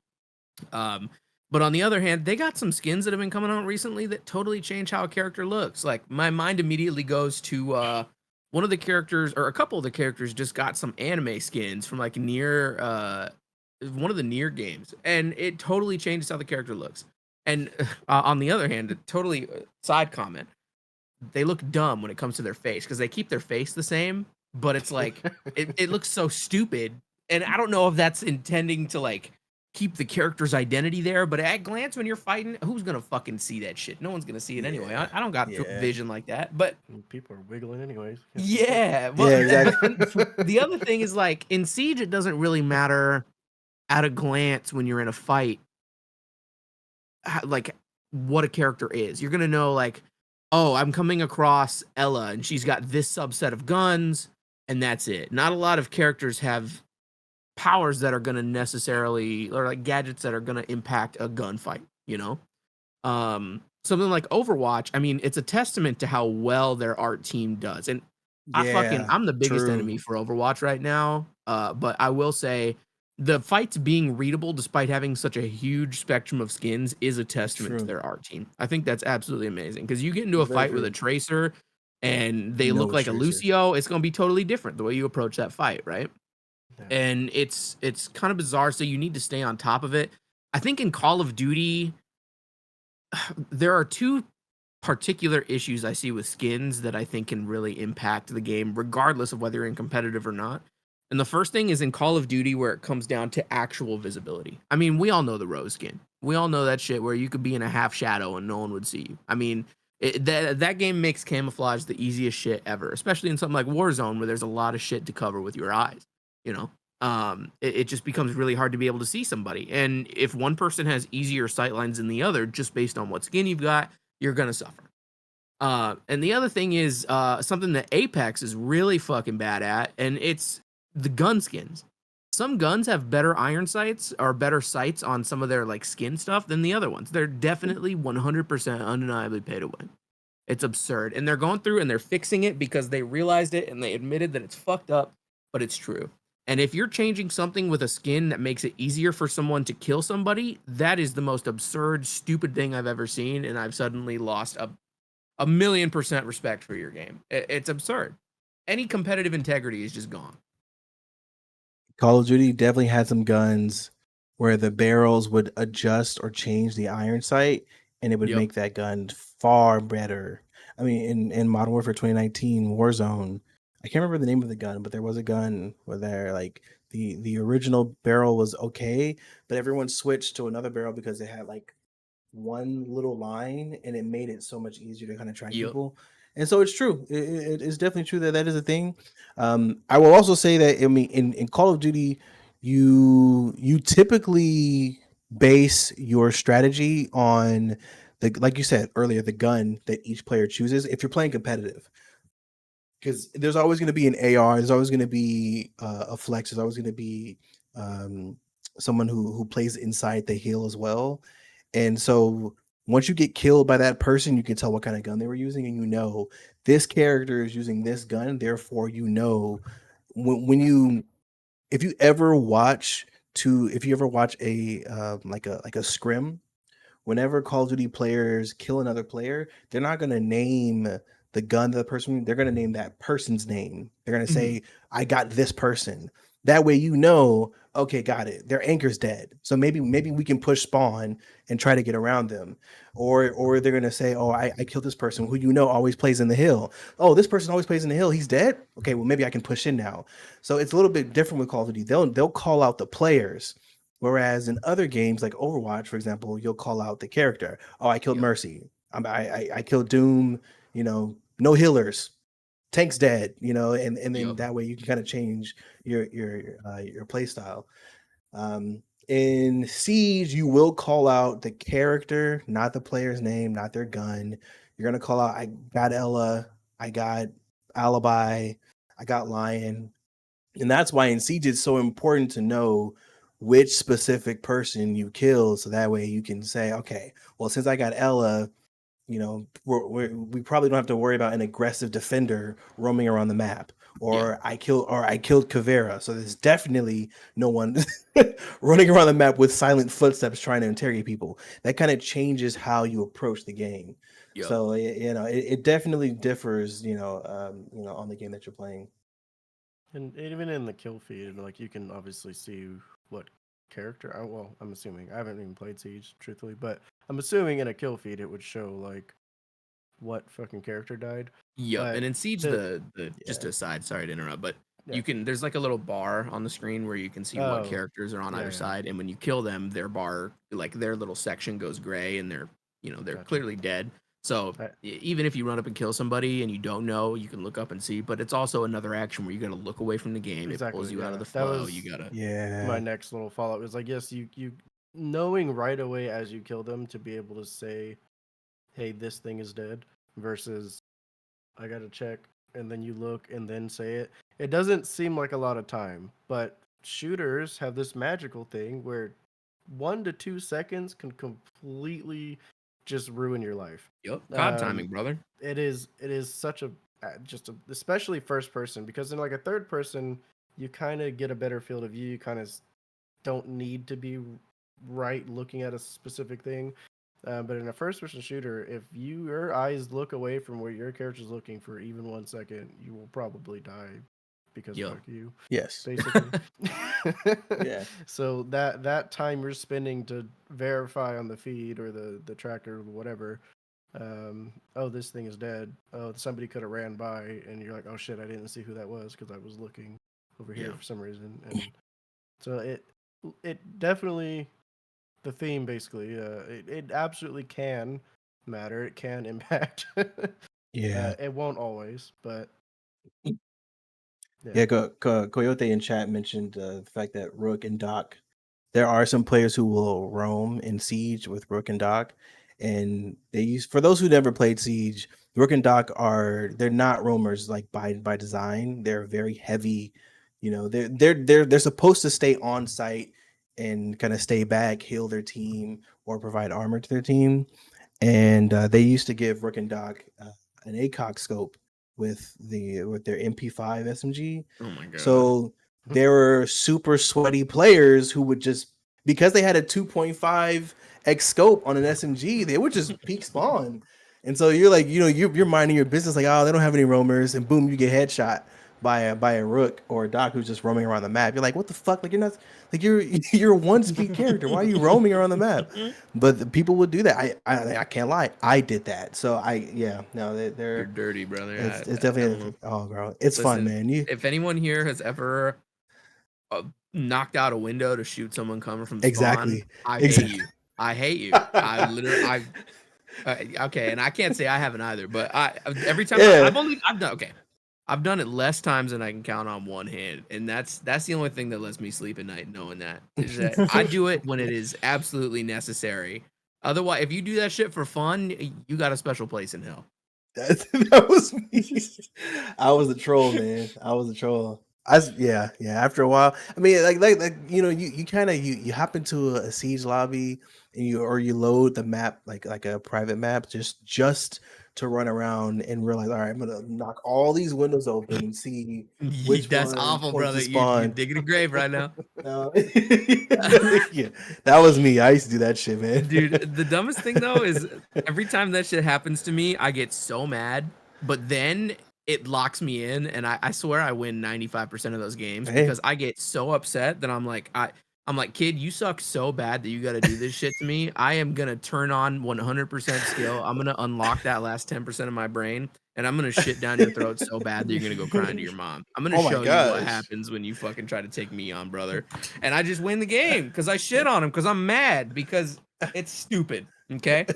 But on the other hand, they got some skins that have been coming out recently that totally change how a character looks. Like my mind immediately goes to one of the characters or a couple of the characters just got some anime skins from like near one of the near games, and it totally changes how the character looks. And on the other hand, totally side comment, they look dumb when it comes to their face because they keep their face the same, but it's like it looks so stupid. And I don't know if that's intending to like keep the character's identity there, but at glance when you're fighting, who's gonna fucking see that shit? No one's gonna see it anyway. I don't got vision like that. But People are wiggling anyways. yeah, well, Yeah, exactly. the other thing is like in Siege, it doesn't really matter at a glance when you're in a fight, like what a character is. You're gonna know like, oh, I'm coming across Ella and she's got this subset of guns, and that's it. Not a lot of characters have powers that are going to necessarily, or like gadgets that are going to impact a gunfight, you know? Something like Overwatch, I mean, it's a testament to how well their art team does. And I'm the biggest true. enemy for Overwatch right now. But I will say the fights being readable despite having such a huge spectrum of skins is a testament to their art team. I think that's absolutely amazing because you get into a fight with a Tracer and they look like a Lucio, it's going to be totally different the way you approach that fight, right? And it's kind of bizarre, so you need to stay on top of it. I think in Call of Duty, there are two particular issues I see with skins that I think can really impact the game, regardless of whether you're in competitive or not. And the first thing is in Call of Duty, where it comes down to actual visibility. I mean, we all know the Rose skin. We all know that shit where you could be in a half shadow and no one would see you. I mean, that game makes camouflage the easiest shit ever, especially in something like Warzone, where there's a lot of shit to cover with your eyes. You know, it just becomes really hard to be able to see somebody. And if one person has easier sightlines than the other, just based on what skin you've got, you're going to suffer. And the other thing is something that Apex is really fucking bad at, and it's the gun skins. Some guns have better iron sights or better sights on some of their like skin stuff than the other ones. They're definitely 100% undeniably pay to win. It's absurd. And they're going through and they're fixing it because they realized it and they admitted that it's fucked up, but it's true. And if you're changing something with a skin that makes it easier for someone to kill somebody, that is the most absurd, stupid thing I've ever seen. And I've suddenly lost a 1,000,000% respect for your game. It's absurd. Any competitive integrity is just gone. Call of Duty definitely had some guns where the barrels would adjust or change the iron sight, and it would Yep. make that gun far better. I mean, in Modern Warfare 2019 Warzone, I can't remember the name of the gun, but there was a gun where there like the original barrel was okay, but everyone switched to another barrel because it had like one little line, and it made it so much easier to kind of track Yep. people. And so it's true. It's definitely true that that is a thing. I will also say that, I mean, in Call of Duty, you typically base your strategy on the, like you said earlier, the gun that each player chooses if you're playing competitive, because there's always going to be an AR, there's always going to be a flex, there's always going to be um, someone who plays inside the hill as well. And so once you get killed by that person, you can tell what kind of gun they were using, and you know this character is using this gun. Therefore, you know when you, if you ever watch if you ever watch a like a scrim, whenever Call of Duty players kill another player, they're not going to name the gun to the person. They're going to name that person's name. They're going to Mhm. say, "I got this person." That way, you know, okay, got it. Their anchor's dead. So maybe we can push spawn and try to get around them, or they're going to say, "Oh, I killed this person who you know always plays in the hill. Oh, this person always plays in the hill. He's dead. Okay, well maybe I can push in now." So it's a little bit different with Call of Duty. They'll call out the players. Whereas in other games like Overwatch, for example, you'll call out the character. Oh, I killed Yep. Mercy. I killed Doom. You know, no healers. Tank's dead. You know, and then Yep. that way you can kind of change your play style. In Siege, you will call out the character, not the player's name, not their gun. You're gonna call out, I got Ella, I got Alibi, I got Lion, and that's why in Siege it's so important to know which specific person you kill, so that way you can say, okay, well, since I got Ella, you know, we probably don't have to worry about an aggressive defender roaming around the map. Yeah. Or I killed Kavera, so there's definitely no one running around the map with silent footsteps trying to interrogate people. That kind of changes how you approach the game. Yep. So you know, it definitely differs, you know, on the game that you're playing. And even in the kill feed, like you can obviously see what character. Well, I'm assuming I haven't even played Siege, truthfully, but I'm assuming in a kill feed it would show like what fucking character died. Yep. But And in Siege, the just aside, sorry to interrupt, but yeah. you can, there's like a little bar on the screen where you can see what Oh, characters are on yeah, either yeah. side, and when you kill them, their bar, like their little section goes gray, and they're, you know, they're Gotcha. clearly dead. So I- even if you run up and kill somebody and you don't know, you can look up and see. But it's also another action where you got to look away from the game. It pulls Exactly. you out of Yeah, the that flow. was You gotta. Yeah. my next little follow up. Was like, yes, you knowing right away as you kill them to be able to say, "Hey, this thing is dead," versus I gotta check, and then you look and then say it. It doesn't seem like a lot of time, but shooters have this magical thing where 1 to 2 seconds can completely just ruin your life. Yep. COD timing, brother. It is such a just a, especially first person, because in like a third person you kind of get a better field of view. You kind of don't need to be right looking at a specific thing. But in a first-person shooter, if your eyes look away from where your character's looking for even 1 second, you will probably die because Yep. fuck you, Yes. basically. Yeah. So that time you're spending to verify on the feed or the tracker or whatever, oh, this thing is dead. Oh, somebody could have ran by, and you're like, oh shit, I didn't see who that was because I was looking over here Yeah. for some reason. And so it definitely, the theme basically, it absolutely can matter. It can impact. Yeah. It won't always, but Yeah, Coyote in chat mentioned the fact that Rook and Doc, there are some players who will roam in Siege with Rook and Doc, and they use, for those who never played Siege, Rook and Doc they're not roamers like by design. They're very heavy, you know. They're supposed to stay on site and kind of stay back, heal their team, or provide armor to their team. And they used to give Rook and Doc an ACOG scope with their MP5 SMG. Oh my god. So there were super sweaty players who would just, because they had a 2.5 X scope on an SMG, they would just peek spawn. And so you're like, you know, you're minding your business like, oh, they don't have any roamers, and boom, you get headshot by a rook or a doc who's just roaming around the map. You're like, what the fuck? Like you're not like you're a one speed character. Why are you roaming around the map? But the people would do that. I can't lie. I did that. So no, You're they're dirty, brother. it's I don't know. definitely oh bro, it's fun, Listen, man. You if anyone here has ever knocked out a window to shoot someone coming from spawn, exactly I hate exactly. you. I hate you. I literally, okay, and I can't say I haven't either, but every time Yeah. I've done it less times than I can count on one hand, and that's the only thing that lets me sleep at night, knowing that is that I do it when it is absolutely necessary. Otherwise, if you do that shit for fun, you got a special place in hell. That was me. I was a troll, man. I was a troll. Yeah. After a while, I mean, like you kind of you hop into a siege lobby and you load the map like a private map just to run around and realize, all right, I'm gonna knock all these windows open and see which That's one awful, points to brother. You're spawn. digging a grave right now. Yeah, that was me. I used to do that shit, man. Dude, the dumbest thing though is every time that shit happens to me, I get so mad, but then it locks me in, and I swear I win 95% of those games Hey, because I get so upset that I'm like, kid, you suck so bad that you got to do this shit to me. I am gonna turn on 100% skill. I'm gonna unlock that last 10% of my brain, and I'm gonna shit down your throat so bad that you're gonna go crying to your mom. I'm gonna oh my show you what gosh. happens when you fucking try to take me on, brother. And I just win the game because I shit on him because I'm mad because it's stupid. Okay.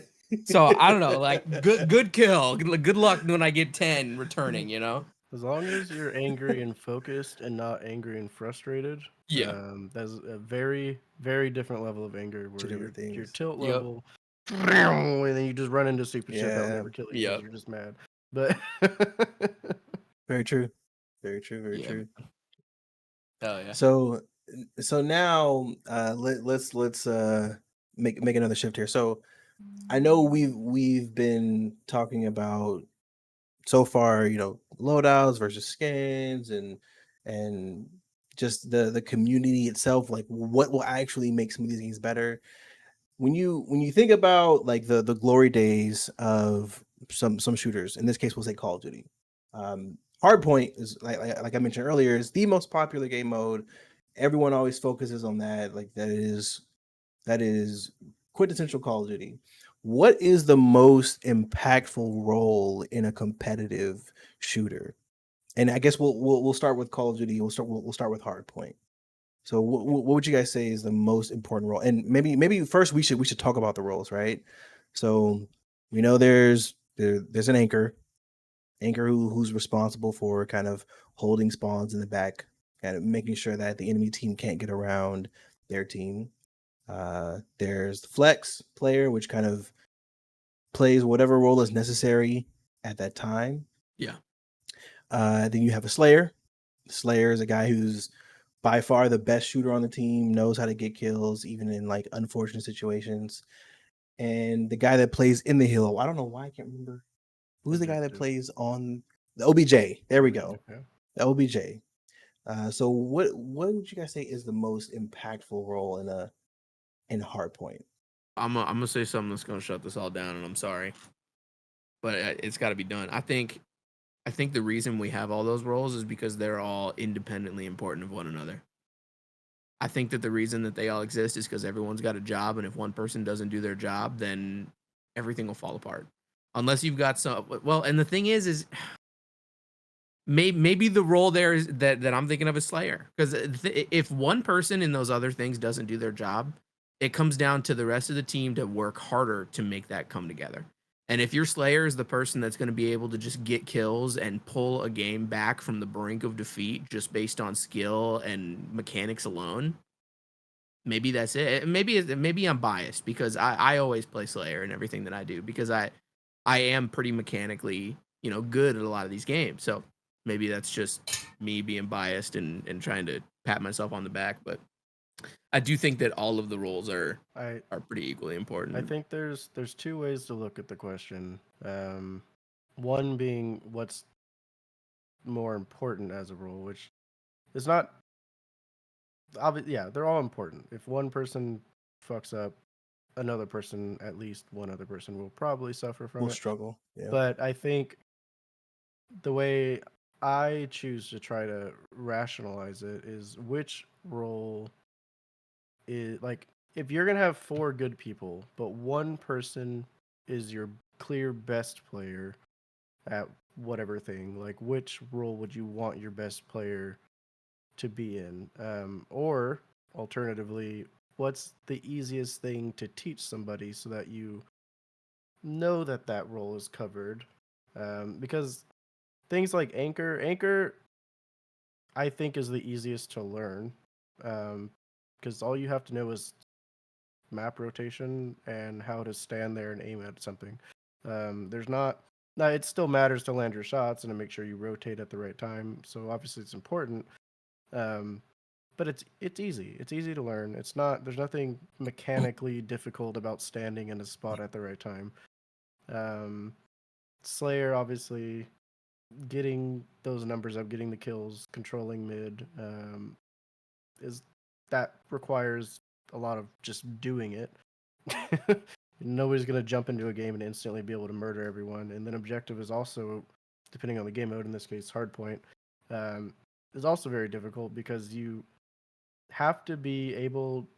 So I don't know, like good kill. Good luck when I get 10 returning, you know? As long as you're angry and focused and not angry and frustrated, Yeah. that's a very, very different level of anger Two where different your things. tilt Yep. level, and then you just run into stupid shit that'll Yeah, never kill you because Yep. you're just mad. But very true. Very true. Very Yeah. true. Hell yeah. So now let's make another shift here. So I know we've been talking about so far, loadouts versus skins and just the community itself, like what will actually make some of these games better. When you think about like the glory days of some shooters, in this case we'll say Call of Duty. Hardpoint is like I mentioned earlier, is the most popular game mode. Everyone always focuses on that. Like that is quintessential Call of Duty. What is the most impactful role in a competitive shooter? And I guess we'll start with Call of Duty. We'll start with Hardpoint. So what would you guys say is the most important role? And maybe first we should talk about the roles, right? So we know there's an anchor who's responsible for kind of holding spawns in the back, kind of making sure that the enemy team can't get around their team. There's the flex player, which kind of plays whatever role is necessary at that time. Yeah. Then you have a Slayer. Slayer is a guy who's by far the best shooter on the team, knows how to get kills, even in like unfortunate situations. And the guy that plays in the hill, I don't know why I can't remember. Who's the guy that objective. plays on the OBJ? There we go. Okay. The OBJ. So what would you guys say is the most impactful role in Hardpoint? I'm gonna say something that's gonna shut this all down, and I'm sorry, but it's got to be done. I think the reason we have all those roles is because they're all independently important of one another. I think that the reason that they all exist is because everyone's got a job, and if one person doesn't do their job, then everything will fall apart. Unless you've got some, well, and the thing is maybe the role there is that I'm thinking of is Slayer, because if one person in those other things doesn't do their job, it comes down to the rest of the team to work harder to make that come together. And if your Slayer is the person that's going to be able to just get kills and pull a game back from the brink of defeat just based on skill and mechanics alone, maybe that's it. Maybe I'm biased because I always play Slayer in everything that I do because I am pretty mechanically, good at a lot of these games. So maybe that's just me being biased and trying to pat myself on the back, but I do think that all of the roles are I pretty equally important. I think there's two ways to look at the question. One being what's more important as a role, which is not yeah, they're all important. If one person fucks up, another person, at least one other person, will probably suffer from We'll it. struggle. Yeah. But I think the way I choose to try to rationalize it is which role is like if you're gonna have 4 good people, but one person is your clear best player at whatever thing, like which role would you want your best player to be in? Or alternatively, what's the easiest thing to teach somebody so that you know that that role is covered? Because things like anchor, I think is the easiest to learn, because all you have to know is map rotation and how to stand there and aim at something. There's not now it still matters to land your shots and to make sure you rotate at the right time. So obviously it's important. Um, but it's easy. It's easy to learn. It's not there's nothing mechanically difficult about standing in a spot at the right time. Um, Slayer obviously getting those numbers up, getting the kills, controlling mid, is that requires a lot of just doing it. Nobody's gonna jump into a game and instantly be able to murder everyone. And then objective is also, depending on the game mode, in this case hardpoint, is also very difficult because you have to be able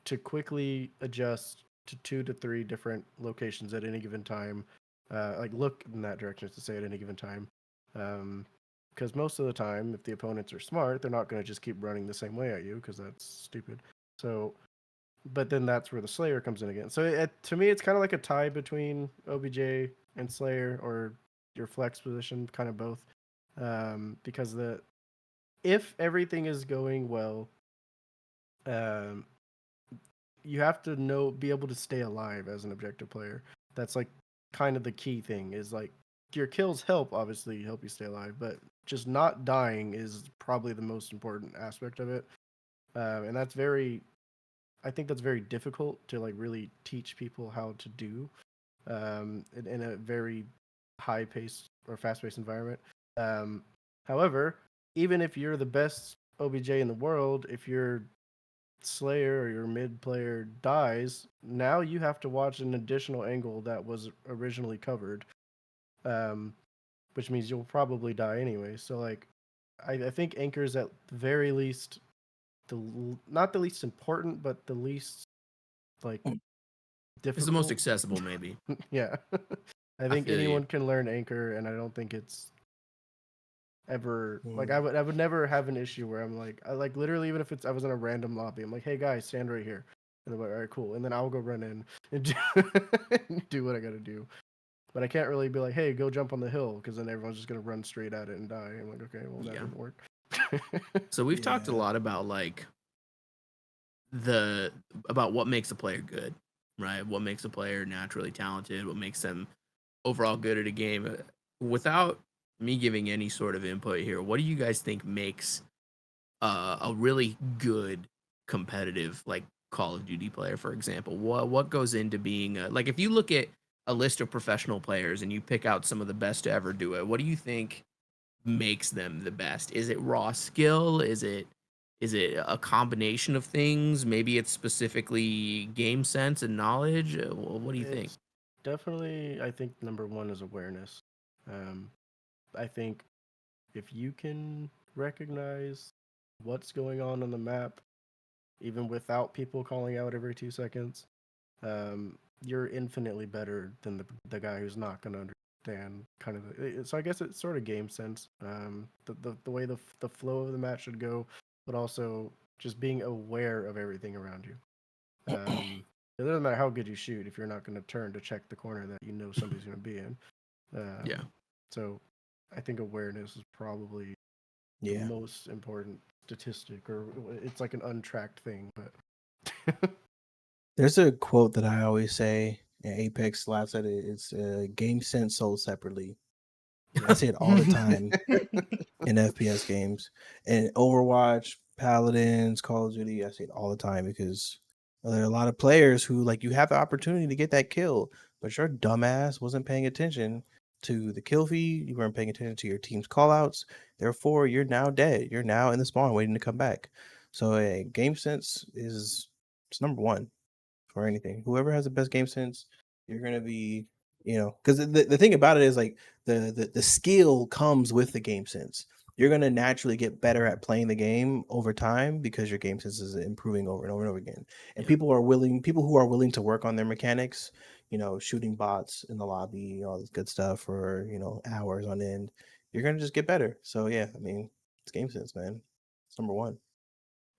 to quickly adjust to 2 to 3 different locations at any given time. Like look in that direction to say at any given time. Because most of the time, if the opponents are smart, they're not going to just keep running the same way at you because that's stupid. So, but then that's where the Slayer comes in again. So to me, it's kind of like a tie between OBJ and Slayer, or your flex position, kind of both. Because if everything is going well, um, you have to be able to stay alive as an objective player. That's like kind of the key thing is like your kills obviously help you stay alive, but just not dying is probably the most important aspect of it. And I think that's very difficult to like really teach people how to do in a very high paced or fast paced environment. However, even if you're the best OBJ in the world, if your Slayer or your mid player dies, now you have to watch an additional angle that was originally covered, um, which means you'll probably die anyway. So like, I think anchors at the very least not the least important, but the least like It's the most difficult. accessible, maybe. Yeah, I I think feel anyone you. can learn anchor, and I don't think it's ever like Mm. I would never have an issue where I'm like I like literally even if I was in a random lobby, I'm like, hey guys, stand right here, and they're like, all right, cool, and then I'll go run in and do what I gotta do. But I can't really be like, hey, go jump on the hill, because then everyone's just gonna run straight at it and die. I'm like, okay, well that Yeah. didn't work. So we've talked a Yeah. lot about like about what makes a player good, right? What makes a player naturally talented, what makes them overall good at a game. Without me giving any sort of input here, what do you guys think makes a really good competitive like Call of Duty player, for example? What goes into being like if you look at a list of professional players and you pick out some of the best to ever do it, what do you think makes them the best? Is it raw skill? Is it a combination of things? Maybe it's specifically game sense and knowledge. What do you think? It's definitely, I think number one is awareness. Um, I think if you can recognize what's going on the map, even without people calling out every 2 seconds, you're infinitely better than the guy who's not going to understand kind of so I guess it's sort of game sense, the way the flow of the match should go, but also just being aware of everything around you. It doesn't matter how good you shoot if you're not going to turn to check the corner that you know somebody's going to be in. Yeah. So I think awareness is probably the Yeah. most important statistic, or it's like an untracked thing, but There's a quote that I always say, and Apex laughs at it. It's game sense sold separately. I say it all the time in FPS games and Overwatch, Paladins, Call of Duty. I say it all the time because there are a lot of players who like you have the opportunity to get that kill, but your dumbass wasn't paying attention to the kill feed. You weren't paying attention to your team's callouts. Therefore, you're now dead. You're now in the spawn waiting to come back. So, game sense is it's number one for anything. Whoever has the best game sense, you're gonna be You know, because the thing about it is like the skill comes with the game sense. You're gonna naturally get better at playing the game over time because your game sense is improving over and over and over again. And Yeah. people who are willing to work on their mechanics, you know, shooting bots in the lobby, all this good stuff for, you know, hours on end, you're gonna just get better. So yeah, I mean, it's game sense, man. It's number one.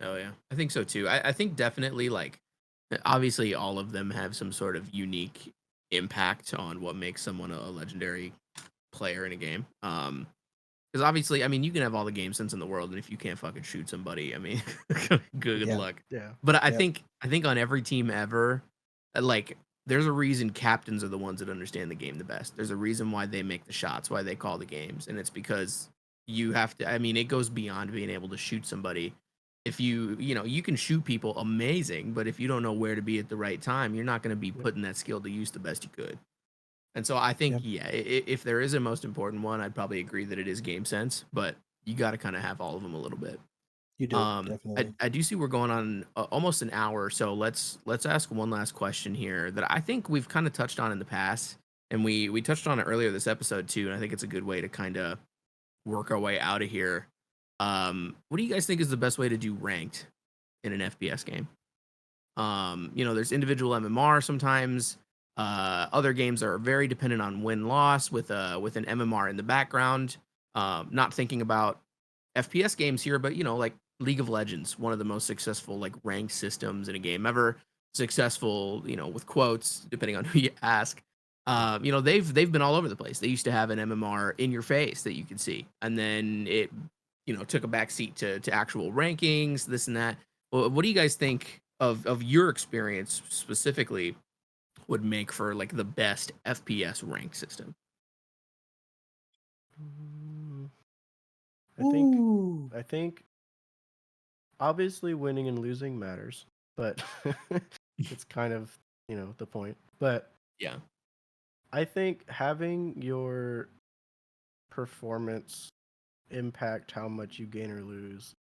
Oh yeah, I think so too. I think definitely like obviously all of them have some sort of unique impact on what makes someone a legendary player in a game. Because obviously, I mean, you can have all the game sense in the world, and if you can't fucking shoot somebody, I mean, good Yeah. luck. Yeah. But Yep. I think on every team ever, like there's a reason captains are the ones that understand the game the best. There's a reason why they make the shots, why they call the games, and it's because you have to. I mean, it goes beyond being able to shoot somebody. If you know, you can shoot people amazing, but if you don't know where to be at the right time, you're not going to be Yep. putting that skill to use the best you could. And so I think, Yep. yeah, if there is a most important one, I'd probably agree that it is game sense, but you got to kind of have all of them a little bit. You do, definitely. I do see we're going on almost an hour, so let's ask one last question here that I think we've kind of touched on in the past, and we touched on it earlier this episode too, and I think it's a good way to kind of work our way out of here. What do you guys think is the best way to do ranked in an FPS game? You know, there's individual MMR sometimes. Other games are very dependent on win loss with an MMR in the background. Not thinking about FPS games here, but you know, like League of Legends, one of the most successful like ranked systems in a game ever. Successful, you know, with quotes, depending on who you ask. You know, they've been all over the place. They used to have an MMR in your face that you could see, and then it, you know, took a backseat to actual rankings, this and that. Well, what do you guys think of your experience specifically would make for like the best FPS rank system? Mm, Ooh. I think obviously winning and losing matters, but it's kind of, you know, the point. But Yeah, I think having your performance impact how much you gain or lose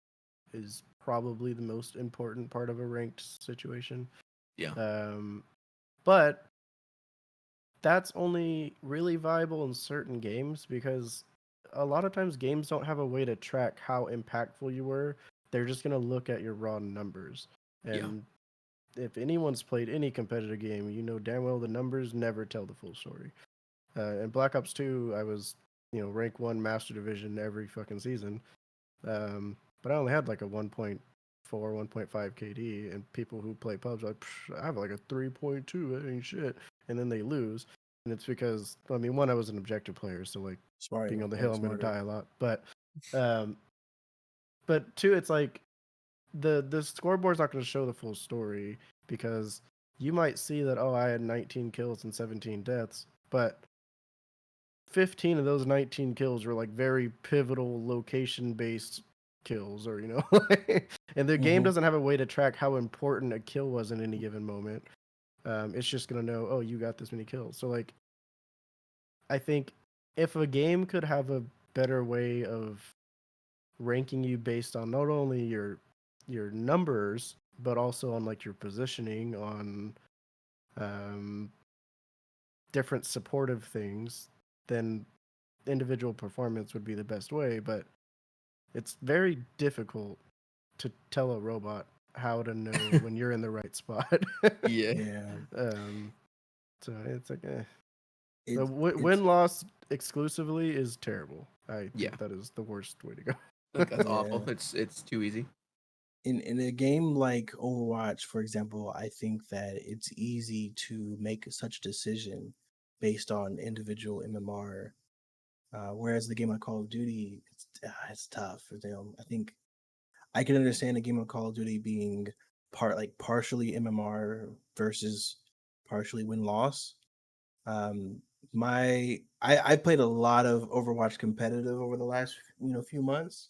is probably the most important part of a ranked situation. yeah, But that's only really viable in certain games because a lot of times games don't have a way to track how impactful you were. They're just going to look at your raw numbers. yeah, And if anyone's played any competitive game, you know damn well the numbers never tell the full story. In Black Ops 2, I was, you know, rank 1 Master Division every fucking season. But I only had like a 1.4, 1.5 KD, and people who play pubs are like, I have like a 3.2, that ain't shit. And then they lose. And it's because, I mean, one, I was an objective player, so like Smart. being on the Yeah, hill, I'm going to smarter. die a lot. Um, but two, it's like the scoreboard's not going to show the full story because you might see that, oh, I had 19 kills and 17 deaths, but 15 of those 19 kills were like very pivotal location based kills, or, you know, and the game Mhm. doesn't have a way to track how important a kill was in any given moment. It's just going to know, oh, you got this many kills. So, like, I think if a game could have a better way of ranking you based on not only your numbers but also on like your positioning on um, different supportive things, then individual performance would be the best way. But it's very difficult to tell a robot how to know when you're in the right spot. yeah, Yeah. um, so it's like, the It it's win loss exclusively is terrible. I yeah. think that is the worst way to go. That's awful. yeah. It's too easy. In a game like Overwatch, for example, I think that it's easy to make such a decision based on individual MMR. Whereas the game like Call of Duty, it's tough. I think I can understand a game of Call of Duty being partially MMR versus partially win loss. Um, I played a lot of Overwatch competitive over the last few months,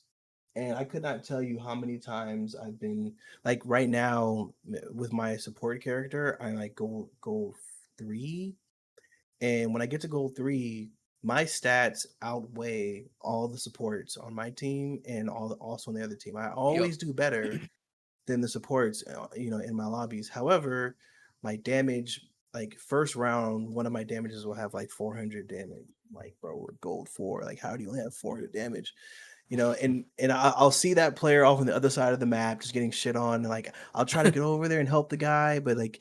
and I could not tell you how many times I've been like right now with my support character. I like go 3, and when I get to goal 3, my stats outweigh all the supports on my team and also on the other team. I Yep. always do better than the supports, in my lobbies. However, my damage like first round, one of my damages will have like 400 damage. Like, bro, we're gold 4. Like, how do you only have 400 damage? I'll see that player off on the other side of the map just getting shit on. And like, I'll try to get over there and help the guy, but like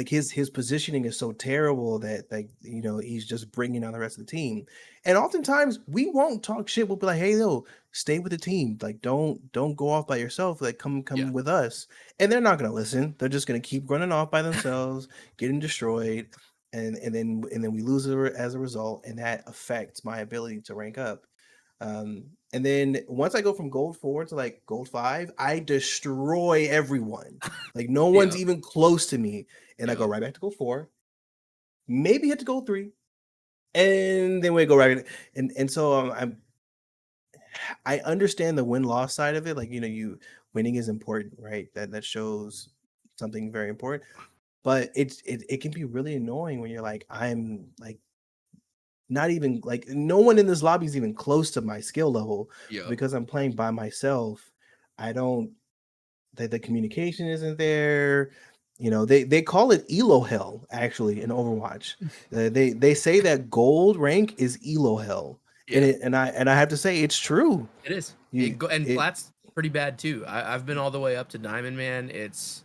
his positioning is so terrible that like he's just bringing down the rest of the team. And oftentimes we won't talk shit. We'll be like, hey, no, stay with the team. Like, don't go off by yourself. Like, come Yeah. with us. And they're not gonna listen. They're just gonna keep running off by themselves, getting destroyed, and then we lose as a result, and that affects my ability to rank up. And then once I go from gold 4 to like gold 5, I destroy everyone. Like no one's Yeah. even close to me. And I go Yeah. right back to gold 4, maybe hit to gold 3, and then we go right. And so I understand the win-loss side of it. Like, you winning is important, right? That shows something very important. But it can be really annoying when you're like, I'm like not even like no one in this lobby is even close to my skill level. Yeah. Because I'm playing by myself, I don't the communication isn't there. They call it elo hell actually in Overwatch. They say that gold rank is elo hell. And Yeah. I have to say it's true. It is. You And it Plat's pretty bad too. I've been all the way up to Diamond, man. It's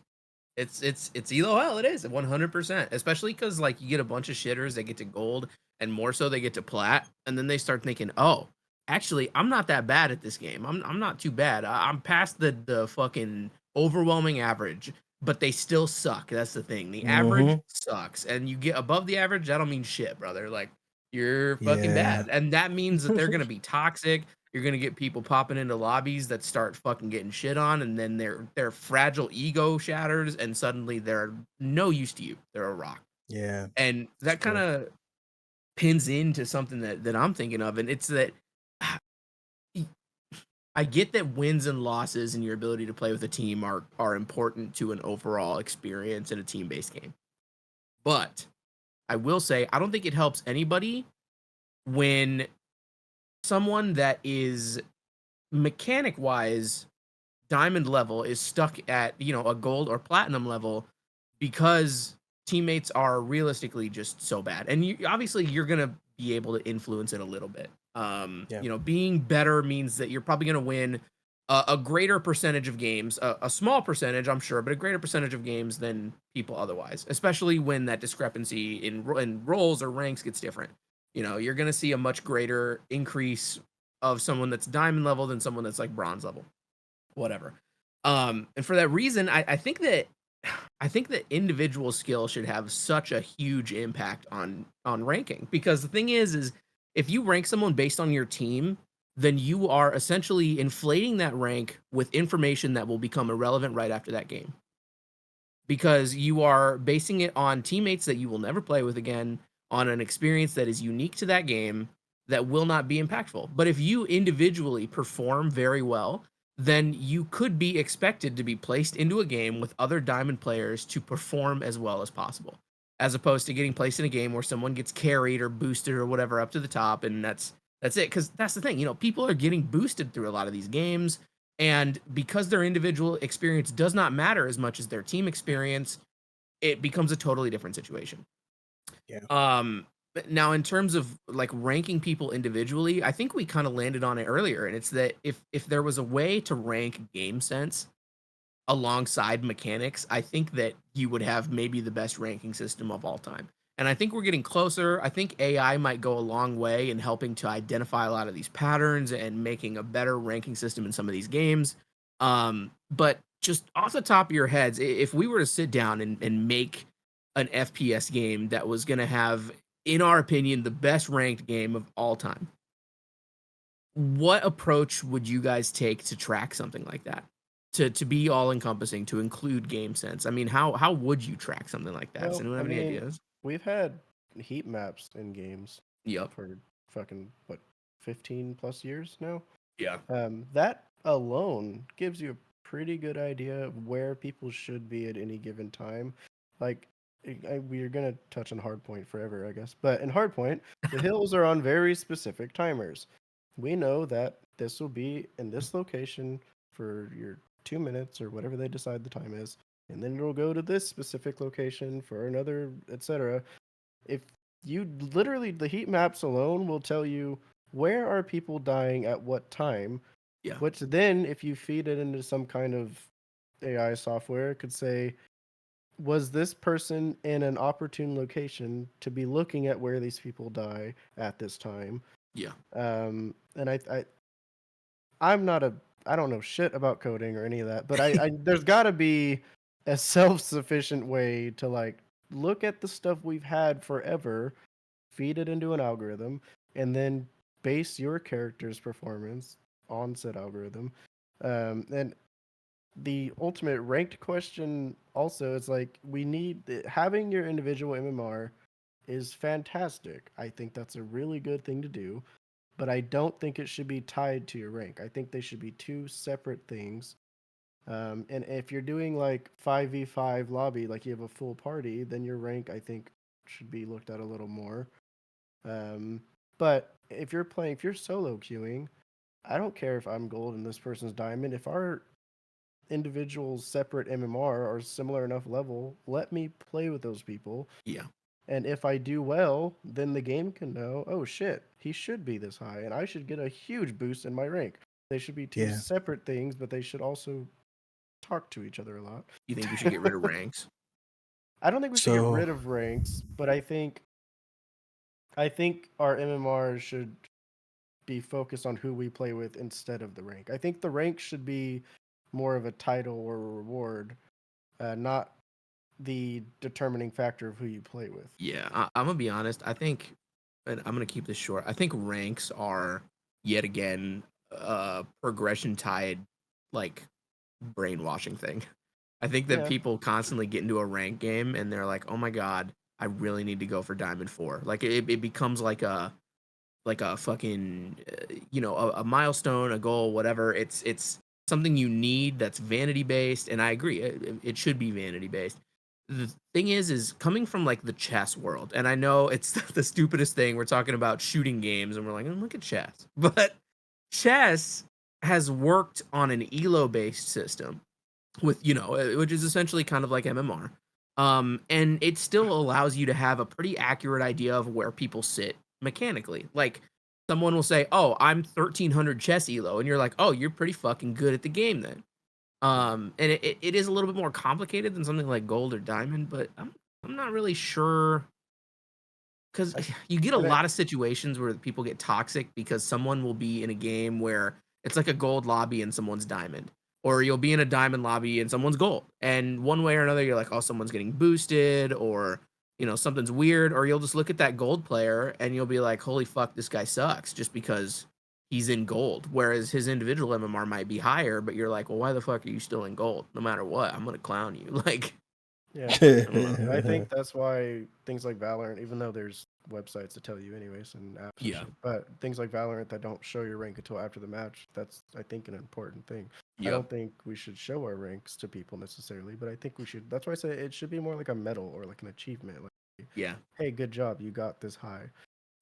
elo hell. It is 100%. Especially because like you get a bunch of shitters that get to gold, and more so they get to plat, and then they start thinking, oh, actually, I'm not that bad at this game. I'm not too bad. I'm past the fucking overwhelming average, but they still suck. That's the thing. The average Mhm. sucks, and you get above the average, that don't mean shit, brother. Like you're fucking Yeah. bad, and that means that they're gonna be toxic. You're gonna get people popping into lobbies that start fucking getting shit on, and then their fragile ego shatters, and suddenly they're no use to you. They're a rock, Yeah. and It's that kind true. of pins into something that I'm thinking of, and it's that I get that wins and losses and your ability to play with a team are important to an overall experience in a team based game, but I will say I don't think it helps anybody when someone that is mechanic wise diamond level is stuck at a gold or platinum level because teammates are realistically just so bad, and obviously you're gonna be able to influence it a little bit. Yeah. Being better means that you're probably gonna win a greater percentage of games, a small percentage I'm sure, but a greater percentage of games than people otherwise, especially when that discrepancy in roles or ranks gets different. You're gonna see a much greater increase of someone that's diamond level than someone that's like bronze level, whatever. And for that reason, I think that individual skill should have such a huge impact on ranking, because the thing is if you rank someone based on your team, then you are essentially inflating that rank with information that will become irrelevant right after that game, because you are basing it on teammates that you will never play with again, on an experience that is unique to that game that will not be impactful. But if you individually perform very well, then you could be expected to be placed into a game with other diamond players to perform as well as possible, as opposed to getting placed in a game where someone gets carried or boosted or whatever up to the top, and that's it. Because that's the thing, people are getting boosted through a lot of these games, and because their individual experience does not matter as much as their team experience, it becomes a totally different situation. Yeah. But now in terms of like ranking people individually, I think we kind of landed on it earlier, and it's that if there was a way to rank game sense alongside mechanics, I think that you would have maybe the best ranking system of all time. And I think we're getting closer. I think AI might go a long way in helping to identify a lot of these patterns and making a better ranking system in some of these games. But just off the top of your heads, if we were to sit down and make an FPS game that was going to have, in our opinion, the best ranked game of all time, what approach would you guys take to track something like that? To be all encompassing, to include game sense. I mean, how would you track something like that? Does Well, anyone I have any mean, ideas? we've had heat maps in games Yep. for fucking what 15 plus years now. Yeah. That alone gives you a pretty good idea of where people should be at any given time. Like, we're gonna touch on hardpoint forever, I guess. But in hardpoint, the hills are on very specific timers. We know that this will be in this location for your 2 minutes or whatever they decide the time is. and then it'll go to this specific location for another, etc. If you literally, the heat maps alone will tell you where are people dying at what time, Yeah. which then if you feed it into some kind of AI software, it could say, was this person in an opportune location to be looking at where these people die at this time? Yeah. And I'm not I don't know shit about coding or any of that, but I there's got to be a self-sufficient way to like look at the stuff we've had forever, feed it into an algorithm, and then base your character's performance on said algorithm. And the ultimate ranked question also is like we need having your individual MMR is fantastic. I think that's a really good thing to do, but I don't think it should be tied to your rank. I think they should be two separate things. And if you're doing like 5v5 lobby, like you have a full party, then your rank I think should be looked at a little more. But if you're solo queuing, I don't care if I'm gold and this person's diamond. If our individuals separate MMR are similar enough level, let me play with those people. Yeah. And if I do well, then the game can know, oh shit, he should be this high, and I should get a huge boost in my rank. They should be two separate things, but they should also talk to each other a lot. You think we should get rid of ranks? I don't think we should get rid of ranks, but I think our MMR should be focused on who we play with instead of the rank. I think the rank should be more of a title or a reward, not the determining factor of who you play with. Yeah, I'm gonna be honest. I think, and I'm gonna keep this short. I think ranks are yet again progression tied, like brainwashing thing. I think that people constantly get into a rank game and they're like, oh my god, I really need to go for Diamond 4. Like it becomes like a fucking a milestone, a goal, whatever. It's something you need that's vanity based, and I agree it should be vanity based. The thing is coming from like the chess world, and I know it's the stupidest thing. We're talking about shooting games and we're like, oh, look at chess, but chess has worked on an elo based system with which is essentially kind of like MMR, and it still allows you to have a pretty accurate idea of where people sit mechanically. Like someone will say, oh, I'm 1300 chess elo, and you're like, oh, you're pretty fucking good at the game then. And it is a little bit more complicated than something like gold or diamond, but I'm not really sure, because you get a lot of situations where people get toxic because someone will be in a game where it's like a gold lobby and someone's diamond, or you'll be in a diamond lobby and someone's gold, and one way or another you're like, oh, someone's getting boosted, or something's weird, or you'll just look at that gold player and you'll be like, holy fuck, this guy sucks just because he's in gold, whereas his individual MMR might be higher, but you're like, well, why the fuck are you still in gold? No matter what, I'm gonna clown you. Like, yeah, I think that's why things like Valorant, even though there's websites that tell you anyways and apps, and shit, but things like Valorant that don't show your rank until after the match, that's I think an important thing. I don't think we should show our ranks to people necessarily, but I think we should. That's why I say it should be more like a medal or like an achievement. Like, hey, good job, you got this high.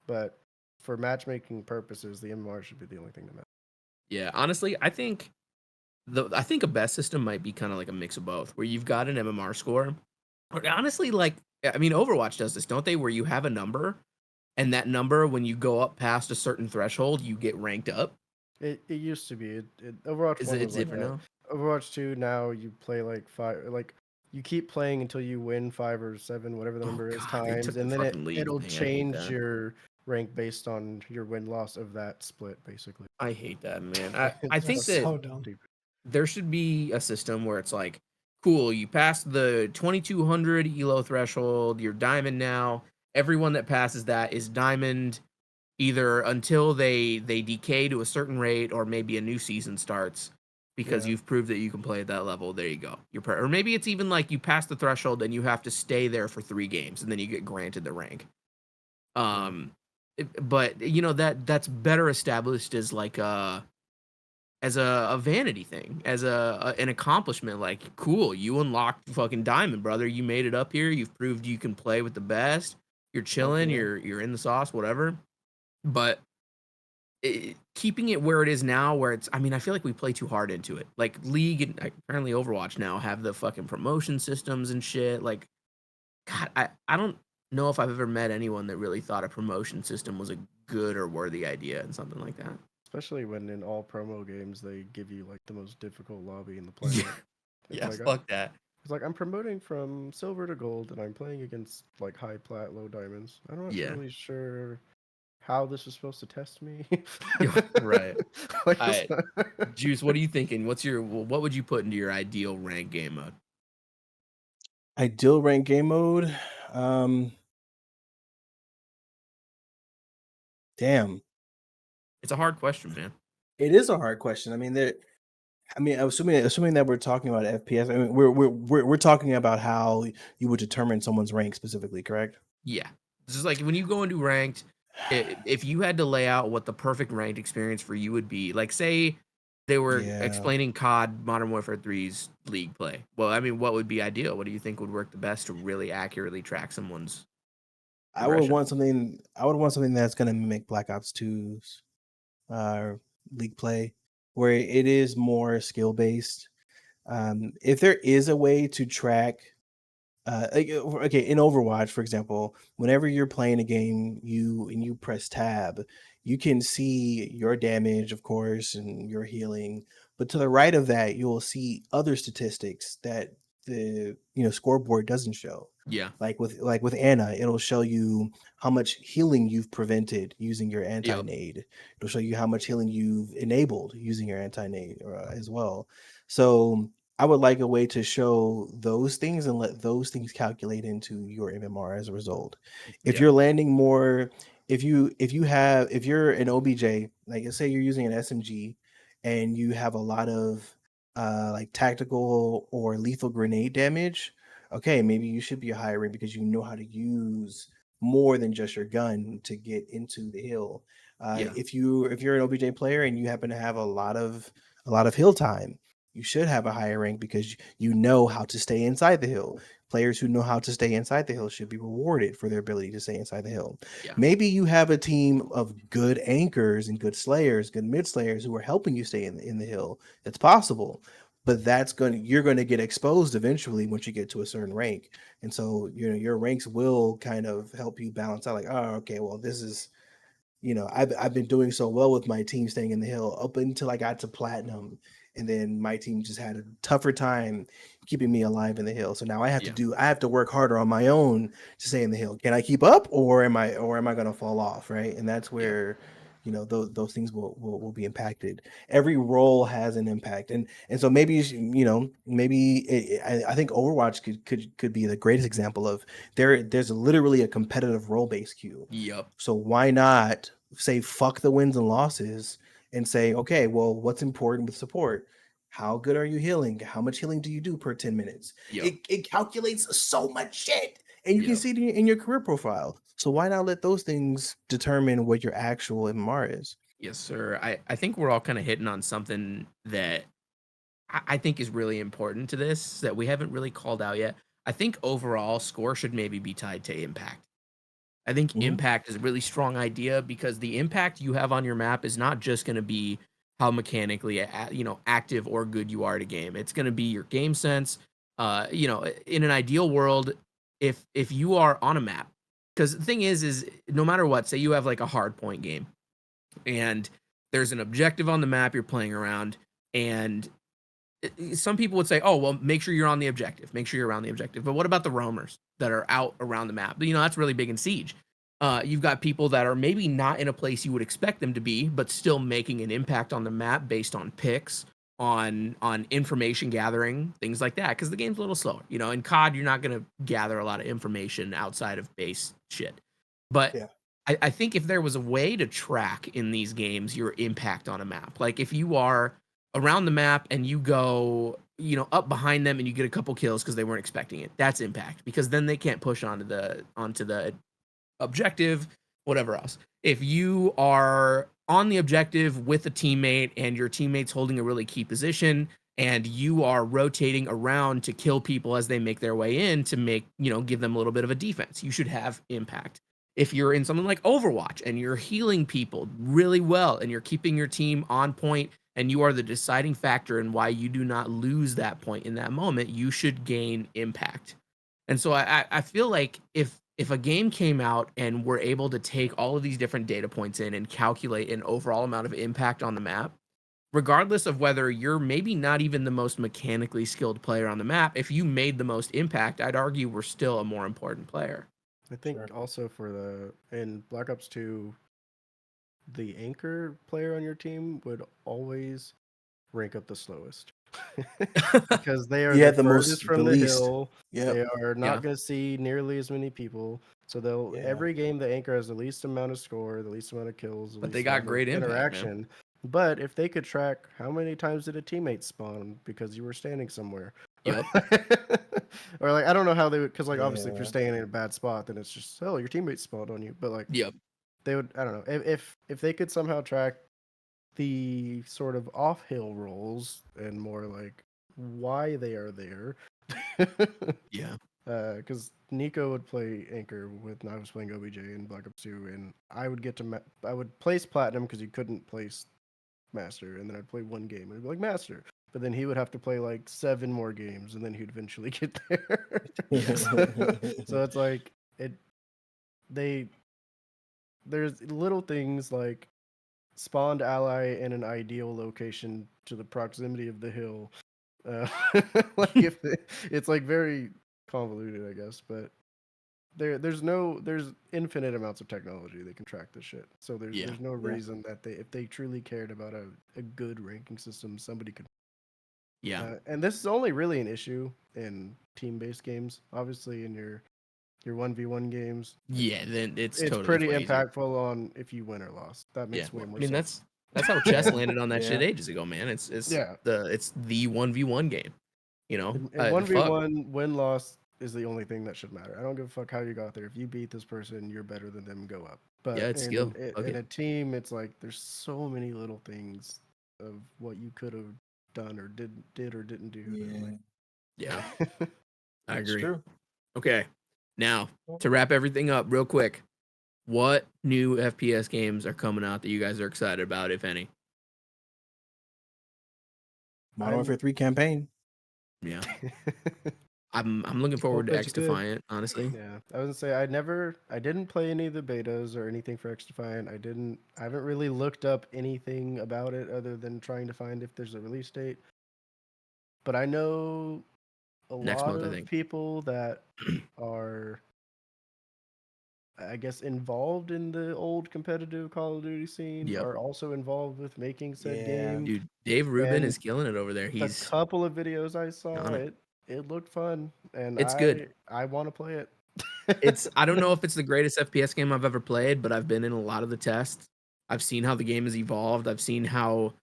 But for matchmaking purposes, the MMR should be the only thing that matters. Yeah, honestly, I think a best system might be kind of like a mix of both, where you've got an MMR score. But honestly, like, I mean, Overwatch does this, don't they? Where you have a number, and that number, when you go up past a certain threshold, you get ranked up. It used to be. Overwatch Is 1 it was different like now? Overwatch 2, now you play like 5, like you keep playing until you win 5 or 7, whatever the number is, God, they times, took and the then fucking lead it'll in me. I hate change that. your rank based on your win-loss of that split, basically. I hate that, man. I think That's that so dumb. there should be a system where it's like, cool, you passed the 2200 elo threshold, you're diamond now. Everyone that passes that is diamond, either until they decay to a certain rate, or maybe a new season starts because you've proved that you can play at that level. There you go. Or maybe it's even like you pass the threshold and you have to stay there for 3 games and then you get granted the rank. But that's better established as like a vanity thing, as an accomplishment. Like, cool, you unlocked fucking diamond, brother. You made it up here. You've proved you can play with the best. You're chilling. You're in the sauce, whatever. But keeping it where it is now, where it's, I mean, I feel like we play too hard into it. Like League and apparently Overwatch now have the fucking promotion systems and shit. Like, God, I don't know if I've ever met anyone that really thought a promotion system was a good or worthy idea and something like that. Especially when in all promo games they give you like the most difficult lobby in the Yeah, planet. It's yeah, like fuck that. it's like I'm promoting from silver to gold and I'm playing against like high plat, low diamonds. I'm not Yeah, really sure how this is supposed to test me. right. Like, it's I Juice, what are you thinking? What would you put into your ideal rank game mode? Ideal rank game mode. Um, Damn, It's a hard question, man. it is a hard question. I mean, there. I mean, assuming that we're talking about FPS. I mean, we're talking about how you would determine someone's rank specifically, correct? Yeah. This is like when you go into ranked, if you had to lay out what the perfect ranked experience for you would be, like say they were Yeah, explaining COD Modern Warfare 3's league play. Well, I mean, what would be ideal? What do you think would work the best to really accurately track someone's I would progression? want something. I would want something that's going to mimic Black Ops 2's uh, league play, where it is more skill based. If there is a way to track okay, in Overwatch, for example, whenever you're playing a game, you press tab, you can see your damage, of course, and your healing. But to the right of that, you'll see other statistics that the scoreboard doesn't show. Yeah. Like with Anna, it'll show you how much healing you've prevented using your anti Yep. nade. It'll show you how much healing you've enabled using your anti nade as well. So I would like a way to show those things and let those things calculate into your MMR as a result. If Yeah. you're landing more, if you're an OBJ, like let's say you're using an SMG and you have a lot of like tactical or lethal grenade damage, okay, maybe you should be a higher rank because you know how to use more than just your gun to get into the hill. Yeah. If you're an OBJ player and you happen to have a lot of hill time, you should have a higher rank because you know how to stay inside the hill. Players who know how to stay inside the hill should be rewarded for their ability to stay inside the hill. Yeah. Maybe you have a team of good anchors and good slayers, good mid slayers who are helping you stay in the hill. It's possible, but you're going to get exposed eventually once you get to a certain rank. And so, your ranks will kind of help you balance out like, oh, okay, well, this is I've been doing so well with my team staying in the hill up until I got to platinum, and then my team just had a tougher time keeping me alive in the hill. So now Yeah. I have to work harder on my own to stay in the hill. Can I keep up, or am I going to fall off, right? And that's Yep. where those things will be impacted. Every role has an impact, and so maybe I think Overwatch could be the greatest example of there's literally a competitive role based queue. Yep. So why not say fuck the wins and losses and say, okay, well, what's important with support? How good are you healing? How much healing do you do per 10 minutes? Yep. It calculates so much shit. And you can Yep. see it in your career profile. So why not let those things determine what your actual MMR is? Yes, sir. I think we're all kind of hitting on something that I think is really important to this that we haven't really called out yet. I think overall score should maybe be tied to impact. I think Mhm. impact is a really strong idea because the impact you have on your map is not just going to be how mechanically active or good you are at a game. It's going to be your game sense. In an ideal world, if you are on a map, because the thing is no matter what, say you have like a hard point game and there's an objective on the map you're playing around, and some people would say, "Oh, well, make sure you're on the objective. Make sure you're around the objective." But what about the roamers that are out around the map? That's really big in Siege. You've got people that are maybe not in a place you would expect them to be, but still making an impact on the map based on picks, on information gathering, things like that. Because the game's a little slower. In COD, you're not going to gather a lot of information outside of base shit. But Yeah. I think if there was a way to track in these games your impact on a map, like if you are around the map and you go, up behind them and you get a couple kills because they weren't expecting it. That's impact because then they can't push onto the objective, whatever else. If you are on the objective with a teammate and your teammate's holding a really key position and you are rotating around to kill people as they make their way in to give them a little bit of a defense, you should have impact. If you're in something like Overwatch and you're healing people really well and you're keeping your team on point and you are the deciding factor in why you do not lose that point in that moment, you should gain impact. And so I feel like if a game came out and we're able to take all of these different data points in and calculate an overall amount of impact on the map, regardless of whether you're maybe not even the most mechanically skilled player on the map, if you made the most impact, I'd argue we're still a more important player. I think Sure. also in Black Ops 2, the anchor player on your team would always rank up the slowest. Because they are Yeah, the furthest from the the least. hill. Yep. They are Yeah. not going to see nearly as many people. So they'll Yeah. every game the anchor has the least amount of score, the least amount of kills, the But least they got amount of great impact, man. interaction. But if they could track how many times did a teammate spawn because you were standing somewhere. Yep. Or like I don't know how they would, because like obviously if you're Yeah. staying in a bad spot, then it's just your teammate spawned on you. But like Yep. they would, I don't know, if they could somehow track the sort of off hill rolls and more like why they are there. Yeah. Because Nico would play anchor when I was playing OBJ in Black Ops 2, and I would get to I would place platinum because you couldn't place master, and then I'd play one game and it'd be like master, but then he would have to play like 7 more games, and then he'd eventually get there. So it's like there's little things like spawned ally in an ideal location to the proximity of the hill. Like it's like very convoluted, I guess, but there's infinite amounts of technology that can track this shit. So there's no reason that if they truly cared about a good ranking system, somebody could. Yeah. And this is only really an issue in team-based games. Obviously, in your 1v1 games, Yeah, then it's totally pretty way easier. impactful on if you win or lost. That makes way more I mean, sense. that's how chess landed on that Yeah. shit ages ago, man. It's Yeah. the 1v1 game. You know, And fuck. 1v1 win loss is the only thing that should matter. I don't give a fuck how you got there. If you beat this person, you're better than them. Go up. But Yeah, it's skill. Fuck in it. a team, it's like there's so many little things of what you could have done or did or didn't do. Yeah. Yeah, I It's agree. true. Okay, now to wrap everything up real quick, what new FPS games are coming out that you guys are excited about, if any? Modern Warfare 3 campaign. Yeah, I'm looking forward to Hope it's X good. Defiant, honestly. Yeah, I was gonna say I didn't play any of the betas or anything for X Defiant. I haven't really looked up anything about it other than trying to find if there's a release date. But I know a Next lot month, I of think. people that are, I guess, involved in the old competitive Call of Duty scene Yep. are also involved with making said Yeah. game. Dude, Dave Rubin And is killing it over there. The He's couple of videos I saw, on it. it looked fun, and It's good. I want to play it. I don't know if it's the greatest FPS game I've ever played, but I've been in a lot of the tests. I've seen how the game has evolved. I've seen how,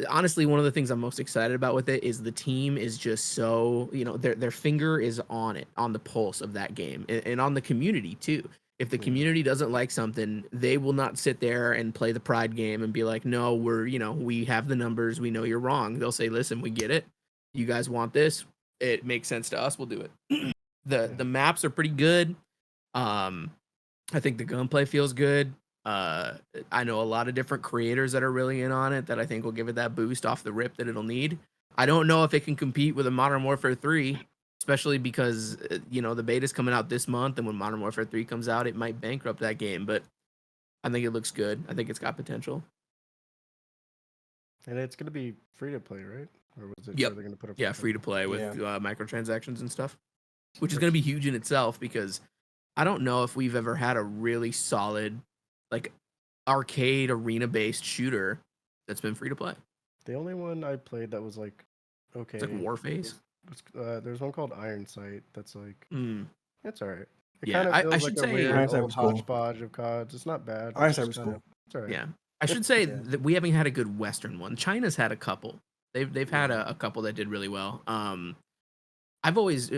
honestly, one of the things I'm most excited about with it is the team is just so, their finger is on it, on the pulse of that game, and on the community too. If the community doesn't like something, they will not sit there and play the pride game and be like, no, we have the numbers. We know you're wrong. They'll say, listen, we get it. You guys want this. It makes sense to us. We'll do it. The maps are pretty good. I think the gunplay feels good. I know a lot of different creators that are really in on it that I think will give it that boost off the rip that it'll need. I don't know if it can compete with a Modern Warfare 3, especially because the beta's coming out this month, and when Modern Warfare 3 comes out, it might bankrupt that game. But I think it looks good. I think it's got potential. And it's gonna be free to play, right? Or was it? Yep. They're gonna put up. Yeah, free to play with Yeah. microtransactions and stuff, which is going to be huge in itself because I don't know if we've ever had a really solid, like, arcade arena-based shooter that's been free to play. The only one I played that was like okay. It's like Warface. There's one called Iron Sight that's like it's alright. It Yeah, kind of I feels should like a say- weird Iron Sight old was cool. hodgepodge of CODs. It's not bad. Iron It's Sight just was kinda- cool. It's alright. Yeah, I should say Yeah. that we haven't had a good Western one. China's had a couple. They've had a couple that did really well. I've always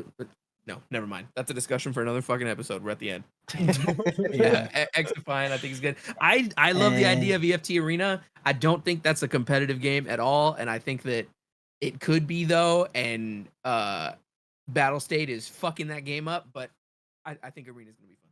no, never mind. That's a discussion for another fucking episode. We're at the end. Yeah. X Defiant, I think is good. I love the idea of EFT Arena. I don't think that's a competitive game at all, and I think that it could be though. And Battle State is fucking that game up, but I think Arena's gonna be fun.